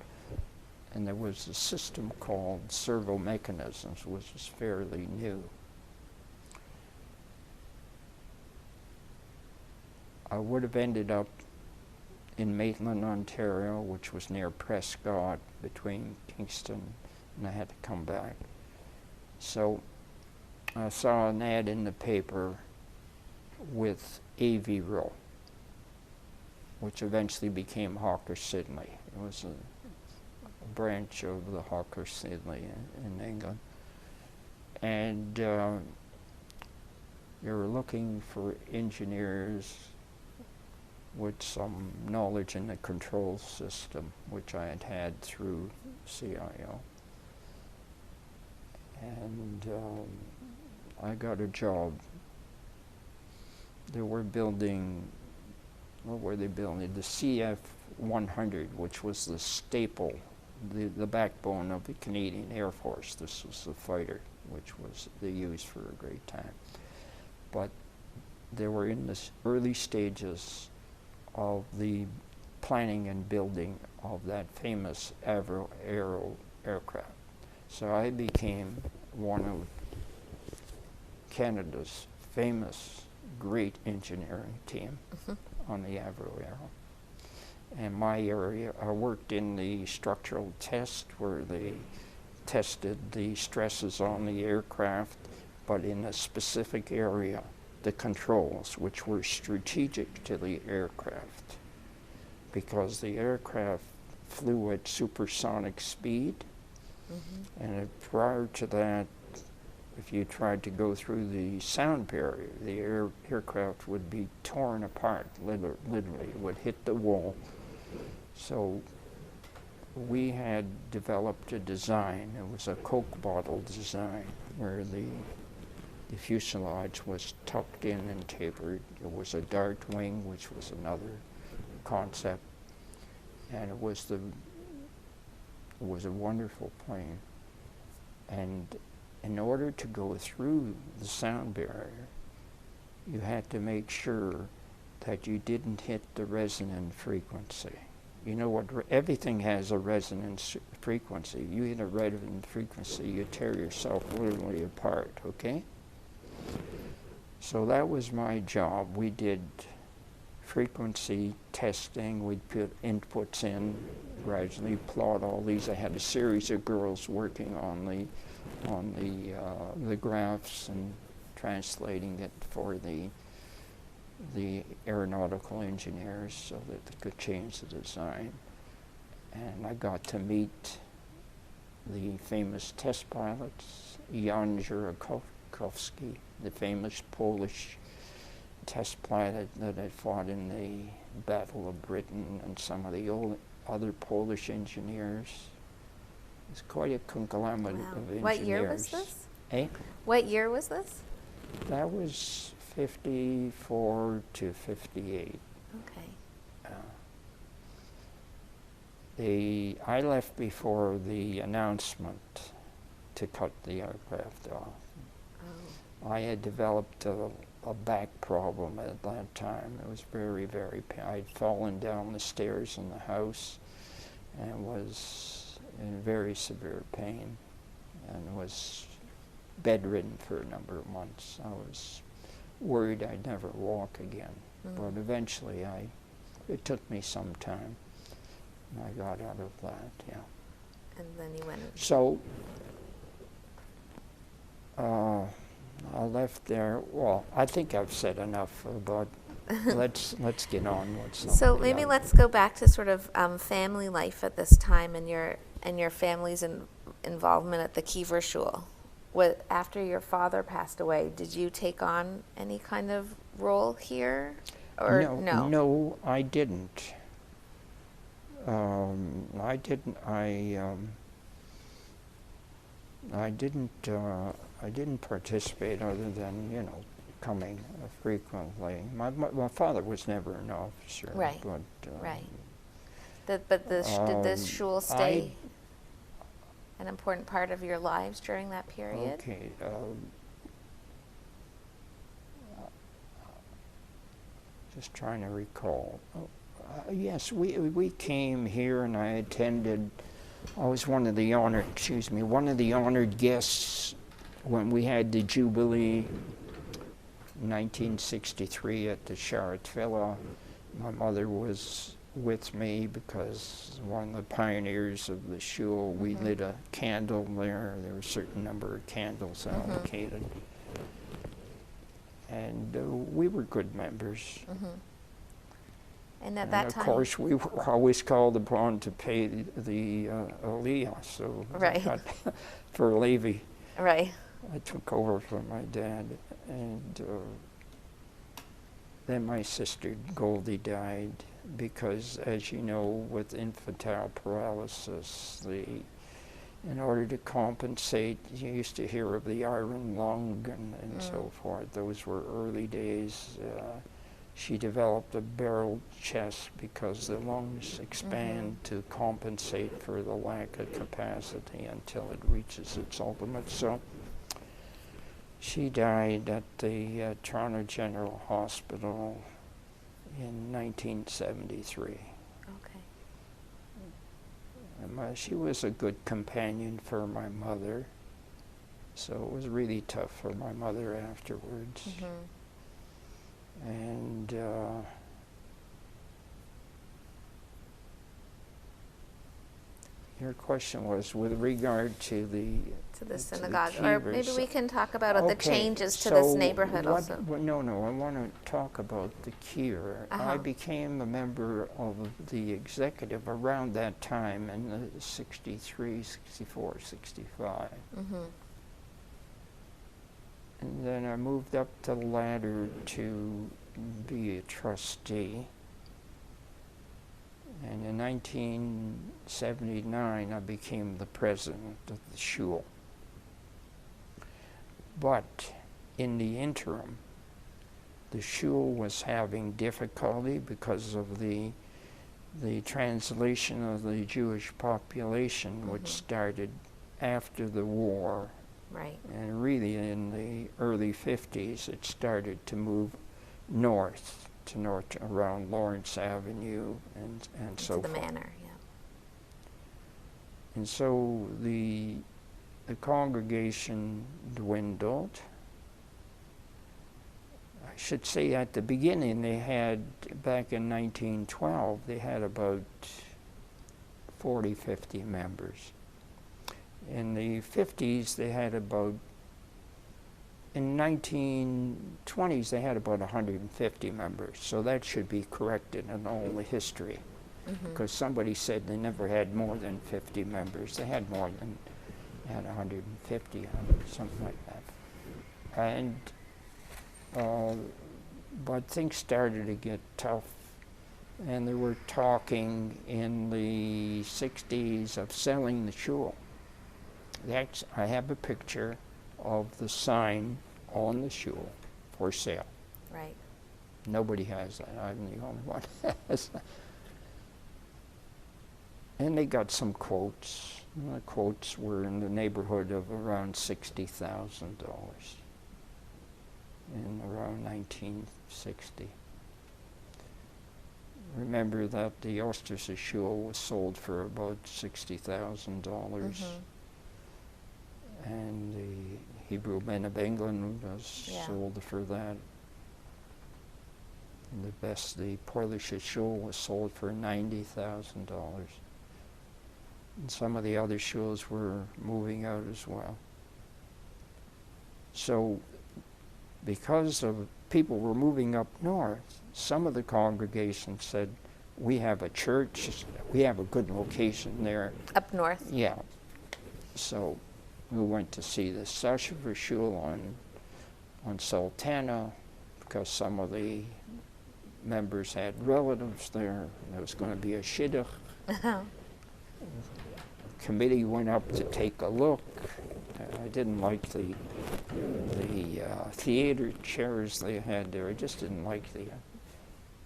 And there was a system called servo mechanisms, which was fairly new. I would have ended up in Maitland, Ontario, which was near Prescott, between Kingston, and I had to come back. So I saw an ad in the paper with Aviro, which eventually became Hawker Siddeley. It was a branch of the Hawker Siddeley in England. And they were looking for engineers with some knowledge in the control system, which I had had through CIO. And I got a job. They were building, what were they building? The CF-100, which was the staple, the backbone of the Canadian Air Force. This was the fighter, which they used for a great time. But they were in the early stages of the planning and building of that famous Avro Aero aircraft. So I became one of Canada's famous great engineering team on the Avro Aero. And my area, I worked in the structural test where they tested the stresses on the aircraft, but in a specific area, the controls, which were strategic to the aircraft, because the aircraft flew at supersonic speed, and prior to that, if you tried to go through the sound barrier, the aircraft would be torn apart, literally, would hit the wall. So we had developed a design. It was a Coke bottle design where the fuselage was tucked in and tapered. It was a dart wing, which was another concept, and it was a wonderful plane. And in order to go through the sound barrier, you had to make sure that you didn't hit the resonant frequency. You know what? Everything has a resonance frequency. You hit a resonant frequency, you tear yourself literally apart, okay? So that was my job. We did frequency testing. We'd put inputs in, gradually plot all these. I had a series of girls working on the graphs and translating it for the aeronautical engineers so that they could change the design. And I got to meet the famous test pilots, Jan Jurakowski, the famous Polish test pilot that had fought in the Battle of Britain, and some of the other Polish engineers. It's quite a conglomerate of engineers. What year was this? Eh? What year was this? That was 54 to 58. Okay. I left before the announcement to cut the aircraft off. Oh. I had developed a back problem at that time. It was very, very painful. I'd fallen down the stairs in the house and was in very severe pain and was bedridden for a number of months. I was worried I'd never walk again. But eventually it took me some time. And I got out of that, yeah. And then you went. So I left there. Well, I think I've said enough about. let's get on with something. So maybe let's go back to sort of family life at this time and your family's involvement at the Kiever Shul. After your father passed away, did you take on any kind of role here, or no? No, I didn't. I didn't participate other than, coming frequently. My father was never an officer. Right. But, right. Did this shul stay an important part of your lives during that period? Okay. Just trying to recall. Yes, we came here, and I attended. I was one of the honored guests when we had the Jubilee in 1963 at the Sharat Villa. My mother was with me because one of the pioneers of the shul. We lit a candle there. There were a certain number of candles allocated. And we were good members. And at that time, of course, we were always called upon to pay the aliyah, so for Levi. Right. I took over for my dad, and then my sister Goldie died because, as you know, with infantile paralysis, in order to compensate, you used to hear of the iron lung and so forth. Those were early days. She developed a barrel chest because the lungs expand to compensate for the lack of capacity until it reaches its ultimate. So she died at the Toronto General Hospital in 1973. Okay. And she was a good companion for my mother, so it was really tough for my mother afterwards. And your question was with regard to the synagogue, to the or maybe we can talk about the changes to so this neighborhood also. No, I want to talk about the Kiever. I became a member of the executive around that time in the 63, 64, 65. And then I moved up the ladder to be a trustee. And in 1979, I became the president of the shul. But in the interim, the shul was having difficulty because of the translation of the Jewish population, which started after the war. Right. And really in the early 50s, it started to move north around Lawrence Avenue and so forth. The manor, yeah. And so the congregation dwindled. I should say at the beginning they had, back in 1912, they had about 40, 50 members. In the 50s, they had about, in 1920s, they had about 150 members. So that should be corrected in all the history. Because somebody said they never had more than 50 members. They had more than, had 150, something like that. And, but things started to get tough. And they were talking in the 60s of selling the shul. I have a picture of the sign on the shul for sale. Right. Nobody has that. I'm the only one that has that. And they got some quotes. The quotes were in the neighborhood of around $60,000 in around 1960. Remember that the Osterse Shul was sold for about $60,000. And the Hebrew Men of England was sold for that. And the Polish Shul was sold for $90,000. And some of the other shuls were moving out as well. So, because of people were moving up north, some of the congregations said, we have a church, we have a good location there. Up north? Yeah. So, we went to see the Kiever Shul on Sultana, because some of the members had relatives there. There was going to be a shidduch. Committee went up to take a look. I didn't like the theater chairs they had there. I just didn't like the.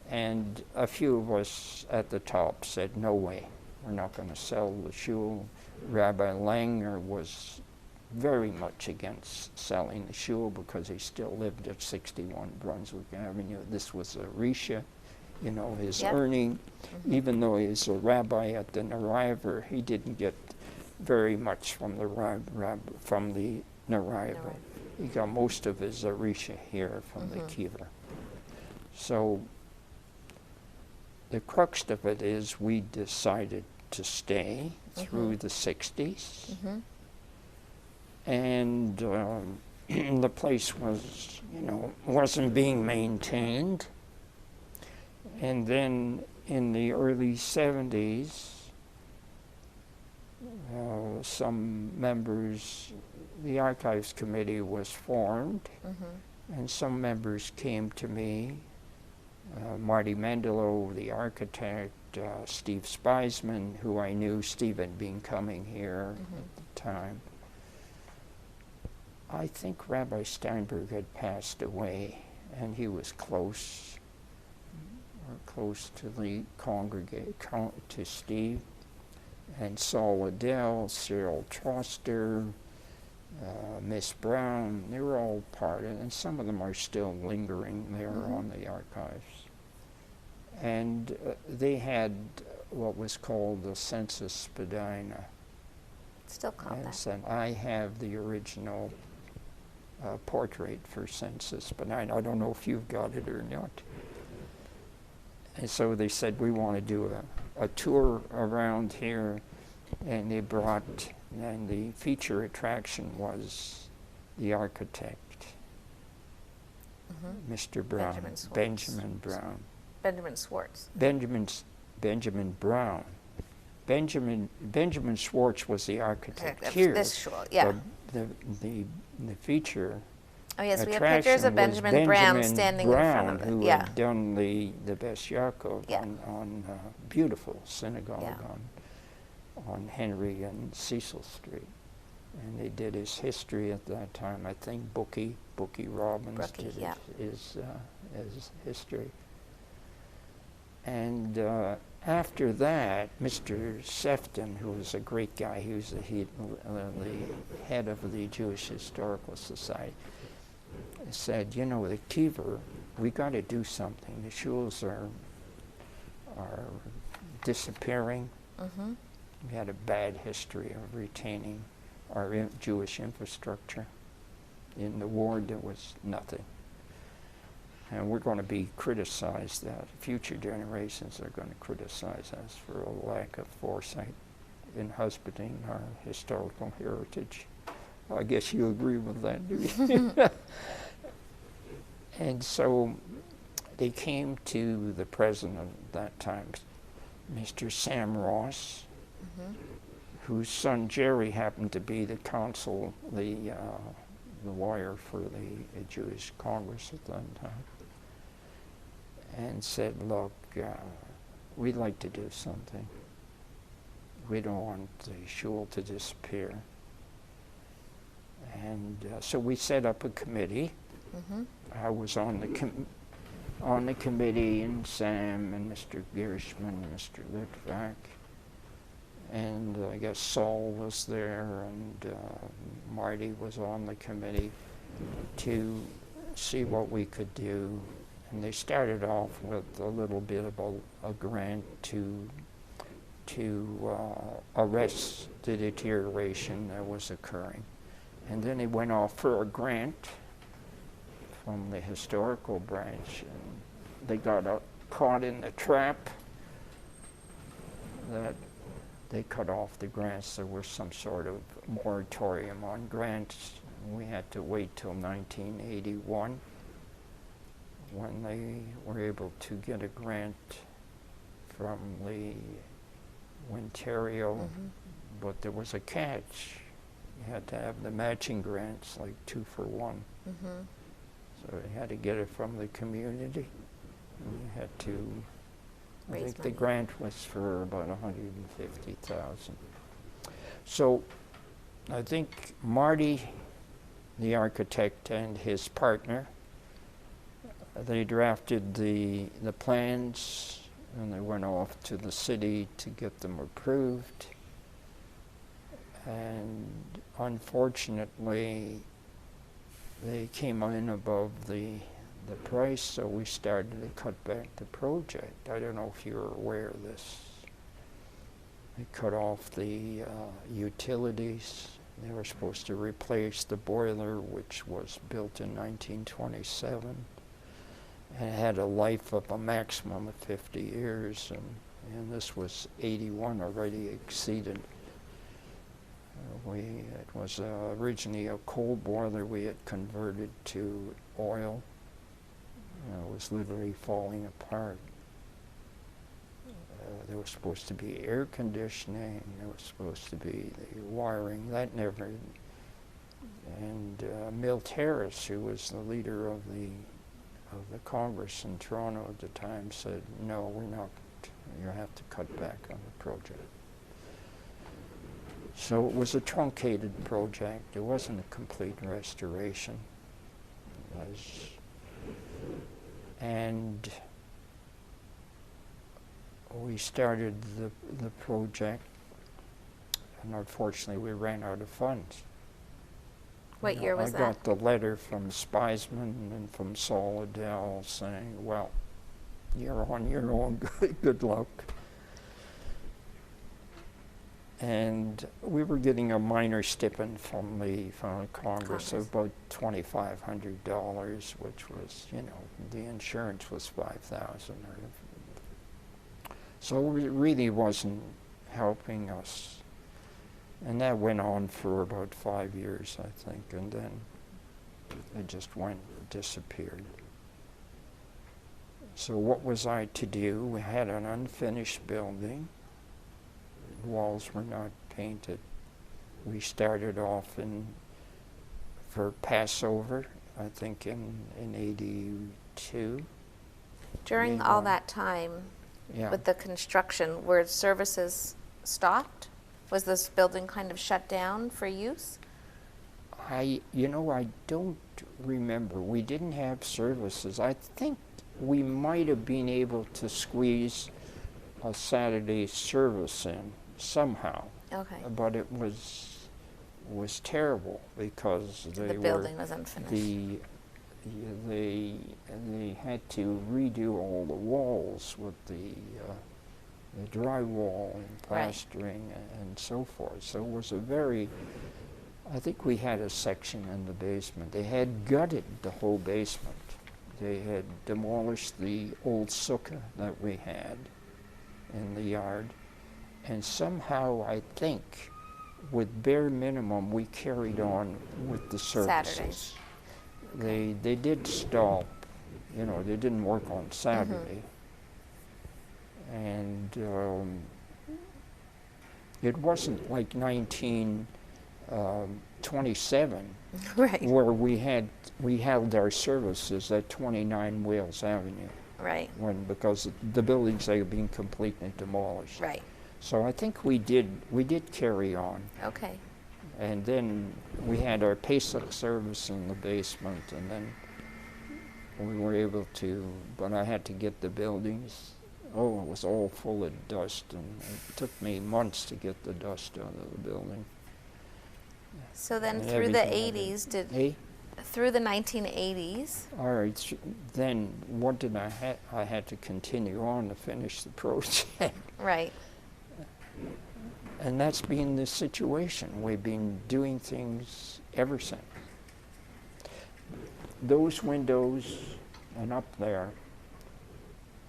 And a few of us at the top said, no way, we're not going to sell the shul. Rabbi Langer was very much against selling the shul because he still lived at 61 Brunswick Avenue. This was a risha, you know, his earning. Even though he's a rabbi at the Nariver, he didn't get very much from the Nariver. He got most of his arisha here from the Kiever. So the crux of it is we decided to stay through the 60s. And the place was, you know, wasn't being maintained. And then in the early 70s, some members, the Archives Committee was formed, and some members came to me, Marty Mendelow, the architect, Steve Speisman, who I knew. Steve had been coming here at the time. I think Rabbi Steinberg had passed away, and he was close to the to Steve, and Saul Liddell, Cyril Troster, Miss Brown. They were all part of it, and some of them are still lingering there on the archives. And they had what was called the Census Spadina. Still called that. And I have the original portrait for Census Spadina. I don't know if you've got it or not. And so they said, we want to do a tour around here, and they brought, and the feature attraction was the architect, Mr. Brown, Benjamin Brown. Benjamin Schwartz. Benjamin Brown. Benjamin Schwartz was the architect here. This shul, yeah. The feature. Oh yes, we have pictures of Benjamin Brown standing in front of it. Who had done the Bes Yaakov on beautiful synagogue on Henry and Cecil Street, and they did his history at that time. I think Bookie Robbins did his history. And after that, Mr. Sefton, who was a great guy, he was the head of the Jewish Historical Society, said, you know, the Kiever, we got to do something. The shuls are disappearing. We had a bad history of retaining our Jewish infrastructure. In the war, there was nothing. And we're going to be criticized, that future generations are going to criticize us for a lack of foresight in husbanding our historical heritage. I guess you agree with that, do you? And so they came to the president at that time, Mr. Sam Ross, whose son Jerry happened to be the consul, the lawyer for the Jewish Congress at that time, and said, look, we'd like to do something. We don't want the shul to disappear. And so we set up a committee. Mm-hmm. I was on the committee, and Sam and Mr. Gershman and Mr. Litvak. And I guess Saul was there, and Marty was on the committee to see what we could do. And they started off with a little bit of a grant to arrest the deterioration that was occurring. And then they went off for a grant from the historical branch, and they got caught in the trap that they cut off the grants. There was some sort of moratorium on grants. We had to wait till 1981 when they were able to get a grant from the Ontario, but there was a catch. You had to have the matching grants, like 2 for 1. So you had to get it from the community. And you had to, I think the grant was for about 150,000. So I think Marty, the architect, and his partner, they drafted the plans, and they went off to the city to get them approved. And unfortunately, they came in above the price, so we started to cut back the project. I don't know if you're aware of this. They cut off the utilities. They were supposed to replace the boiler, which was built in 1927. And it had a life of a maximum of 50 years, and this was 81, already exceeded. It was originally a coal boiler we had converted to oil. It was literally falling apart. There was supposed to be air conditioning, there was supposed to be the wiring, that never. And Milt Harris, who was the leader of the Congress in Toronto at the time, said, no, we're not, you have to cut back on the project. So it was a truncated project. It wasn't a complete restoration. It was, and we started the project, and unfortunately we ran out of funds. What year was that? I got the letter from Spiesman and from Saul Adele saying, well, you're on your own, good luck. And we were getting a minor stipend from the Congress of about $2,500, which was, the insurance was $5,000. So it really wasn't helping us. And that went on for about 5 years, I think, and then it just disappeared. So what was I to do? We had an unfinished building. Walls were not painted. We started off for Passover, I think in 82. During all that time, with the construction, were services stopped? Was this building kind of shut down for use? I don't remember. We didn't have services. I think we might have been able to squeeze a Saturday service in somehow. Okay. But it was terrible because the building was unfinished. They had to redo all the walls with the drywall and plastering and so forth. So it was I think we had a section in the basement. They had gutted the whole basement. They had demolished the old sukkah that we had in the yard. And somehow, I think, with bare minimum, we carried on with the services. Saturdays. Okay. They did stop. They didn't work on Saturday. And it wasn't like 1927, right, where we held our services at 29 Wales Avenue. Right. Because the buildings had been completely demolished. Right. So I think we did carry on. Okay. And then we had our Pesach service in the basement, and then we were able to, but I had to get the buildings. Oh, it was all full of dust, and it took me months to get the dust out of the building. So then And through the everything 80s, through the 1980s. All right, then what did I have? I had to continue on to finish the project. Right. And that's been the situation. We've been doing things ever since. Those windows and up there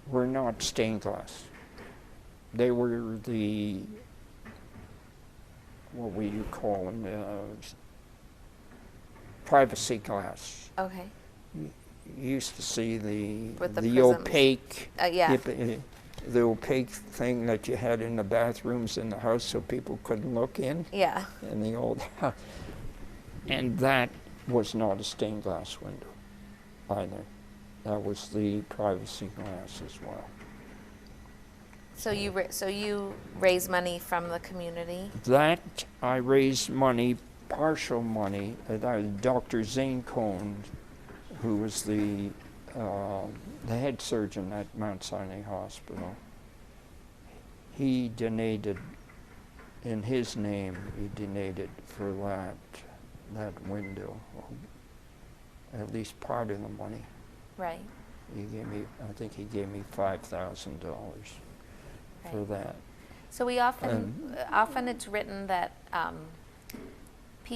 were not stained glass. They were the, what would you call them, privacy glass. Okay. You used to see With the the prisms. opaque, Yeah. the opaque thing that you had in the bathrooms in the house so people couldn't look in. Yeah. In the old house. And that was not a stained glass window either. That was the privacy glass as well. So you raise money from the community? That I raised money, partial money. Dr. Zane Cohn, who was the head surgeon at Mount Sinai Hospital, he donated, in his name, he donated for that window, at least part of the money. Right. He gave me, I think he gave me $5,000 for that. So we often it's written that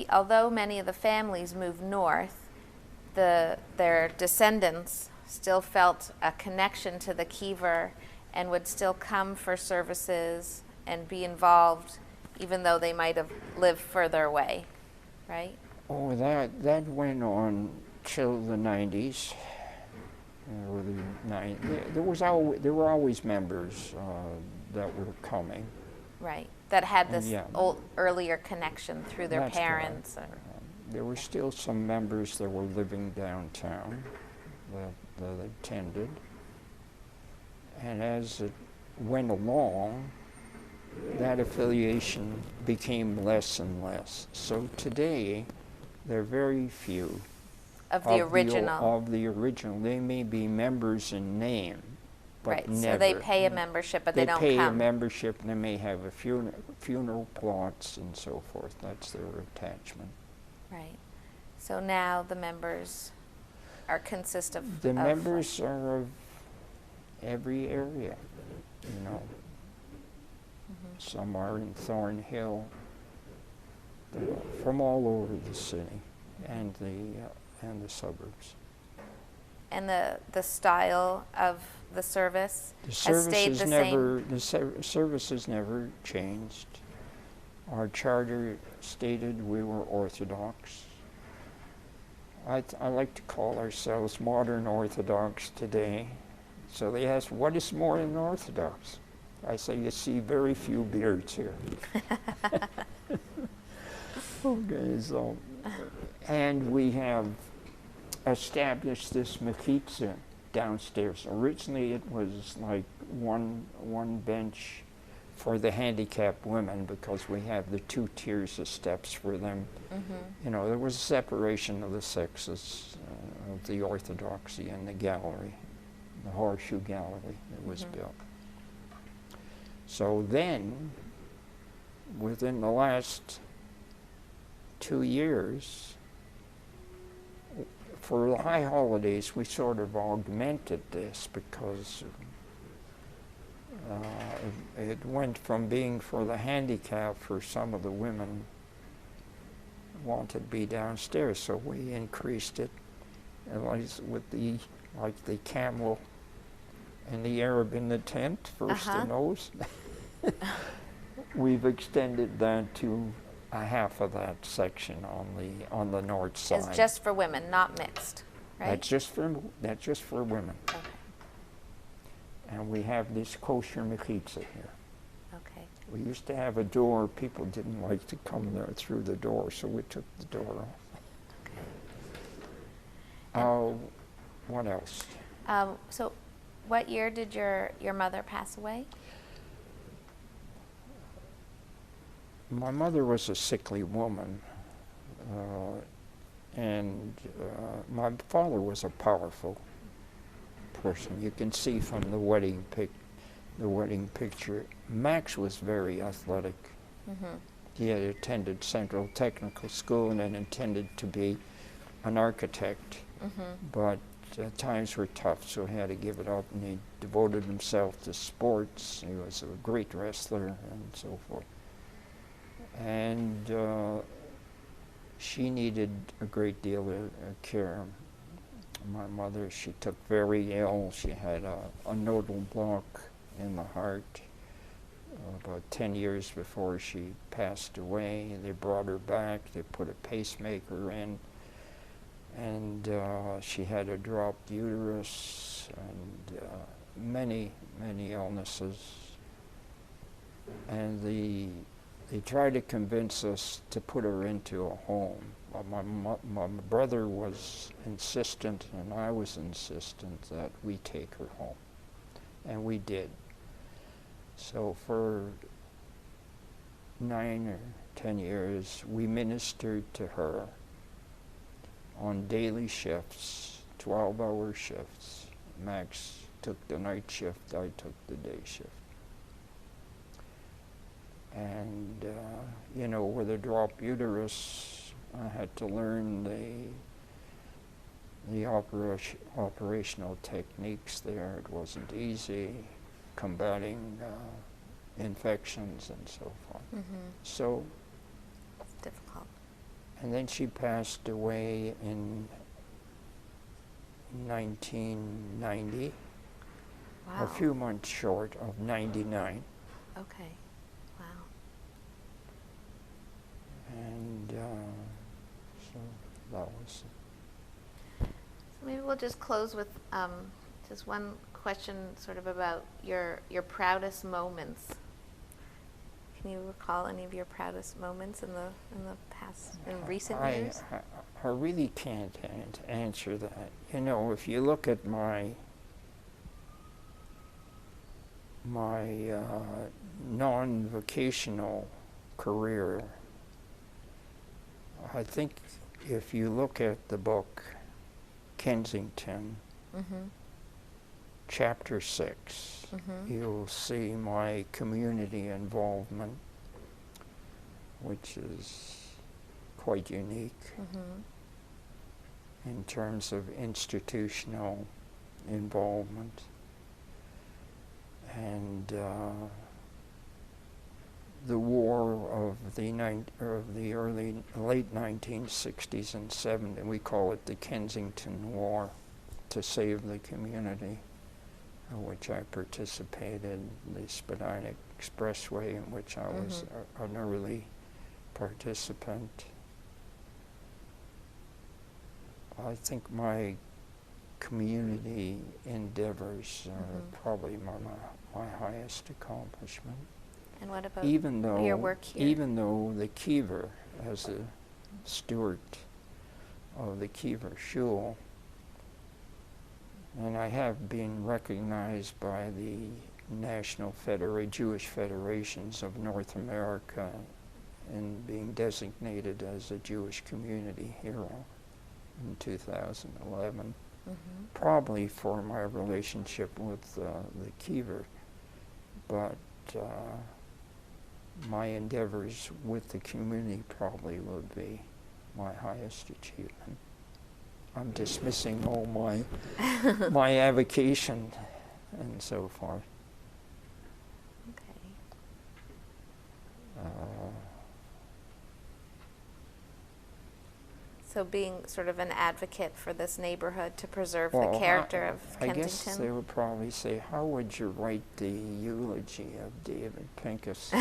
although many of the families moved north, their descendants still felt a connection to the Kiever and would still come for services and be involved, even though they might have lived further away, right? Oh, that went on till the 90s. Or there were always members that were coming. Right. That had this Yeah. earlier connection through their That's parents. correct. There were still some members that were living downtown that attended. And as it went along, that affiliation became less and less. So today, there are very few Of the original. Of the original. They may be members in name, but right. never. So they pay a membership, but they don't come. They pay a membership, and they may have a funeral plots and so forth. That's their attachment. Right. So now the members consist of... The members are of every area, you know. Mm-hmm. Some are in Thornhill, from all over the city and the suburbs. And the style of the service has stayed the same? The service has never changed. Our charter stated we were Orthodox. I like to call ourselves modern Orthodox today. So they ask, what is modern Orthodox? I say, you see very few beards here. Okay, so, and we have established this mechitza downstairs. Originally it was like one bench for the handicapped women because we have the 2 tiers of steps for them. Mm-hmm. You know, there was a separation of the sexes of the Orthodoxy and the gallery, the horseshoe gallery that was built. So then, within the last 2 years, for the high holidays, we sort of augmented this because it went from being for the handicapped for some of the women wanted to be downstairs, so we increased it. And with the camel and the Arab in the tent, first the nose. We've extended that to a half of that section on the north side. It's just for women, not mixed, right? That's just for women. Okay. And we have this kosher mechitza here. Okay. We used to have a door. People didn't like to come there through the door, so we took the door off. What else? So, what year did your mother pass away? My mother was a sickly woman. And my father was a powerful person. You can see from the wedding picture. Max was very athletic. Mm-hmm. He had attended Central Technical School and then intended to be an architect. Mm-hmm. But times were tough, so he had to give it up, and he devoted himself to sports. He was a great wrestler and so forth. And she needed a great deal of care. My mother, she took very ill. She had a nodal block in the heart about 10 years before she passed away. They brought her back. They put a pacemaker in. And she had a dropped uterus and many, many illnesses. And they tried to convince us to put her into a home. My brother was insistent, and I was insistent that we take her home. And we did. So for 9 or 10 years, we ministered to her on daily shifts, 12-hour shifts. Max took the night shift, I took the day shift. And, with a dropped uterus, I had to learn the operational techniques there. It wasn't easy, combating infections and so forth. Mm-hmm. So, it's difficult. And then she passed away in 1990, Wow. a few months short of 99. Okay. Wow. And so that was So maybe we'll just close with just one question sort of about your proudest moments. Can you recall any of your proudest moments in the past, in recent years? I really can't answer that. If you look at my non-vocational career, I think if you look at the book Kensington, Mm-hmm. Chapter 6, Mm-hmm. you'll see my community involvement, which is quite unique Mm-hmm. in terms of institutional involvement. And the war of the late 1960s and 70s, we call it the Kensington War, to save the community, which I participated, the Spadina expressway, in which I was an early participant. I think my community endeavors are probably my highest accomplishment. And what about Even your work here? Even though the Kiever, as a steward of the Kiever Shul, and I have been recognized by the National Jewish Federations of North America in being designated as a Jewish community hero in 2011, probably for my relationship with the Kiever, but my endeavors with the community probably would be my highest achievement. I'm dismissing all my avocation and so forth. Okay. So being sort of an advocate for this neighborhood to preserve the character of Kensington? I guess they would probably say, how would you write the eulogy of David Pinkus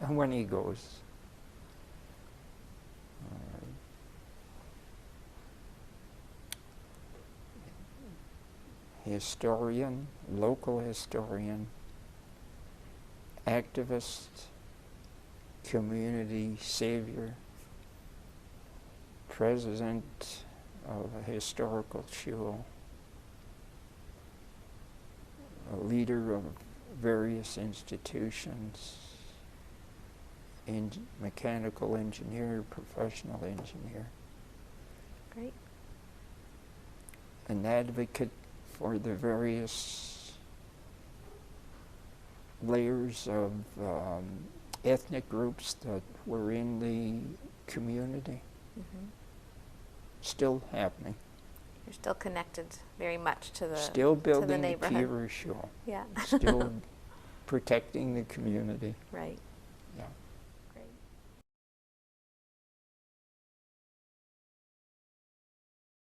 when he goes? Historian, local historian, activist, community savior, president of a historical shul, a leader of various institutions, mechanical engineer, professional engineer. Great. An advocate for the various layers of ethnic groups that were in the community. Mm-hmm. Still happening. You're still connected very much to the Still building the neighborhood. Kiever Shul. Yeah. Still protecting the community. Right. Yeah.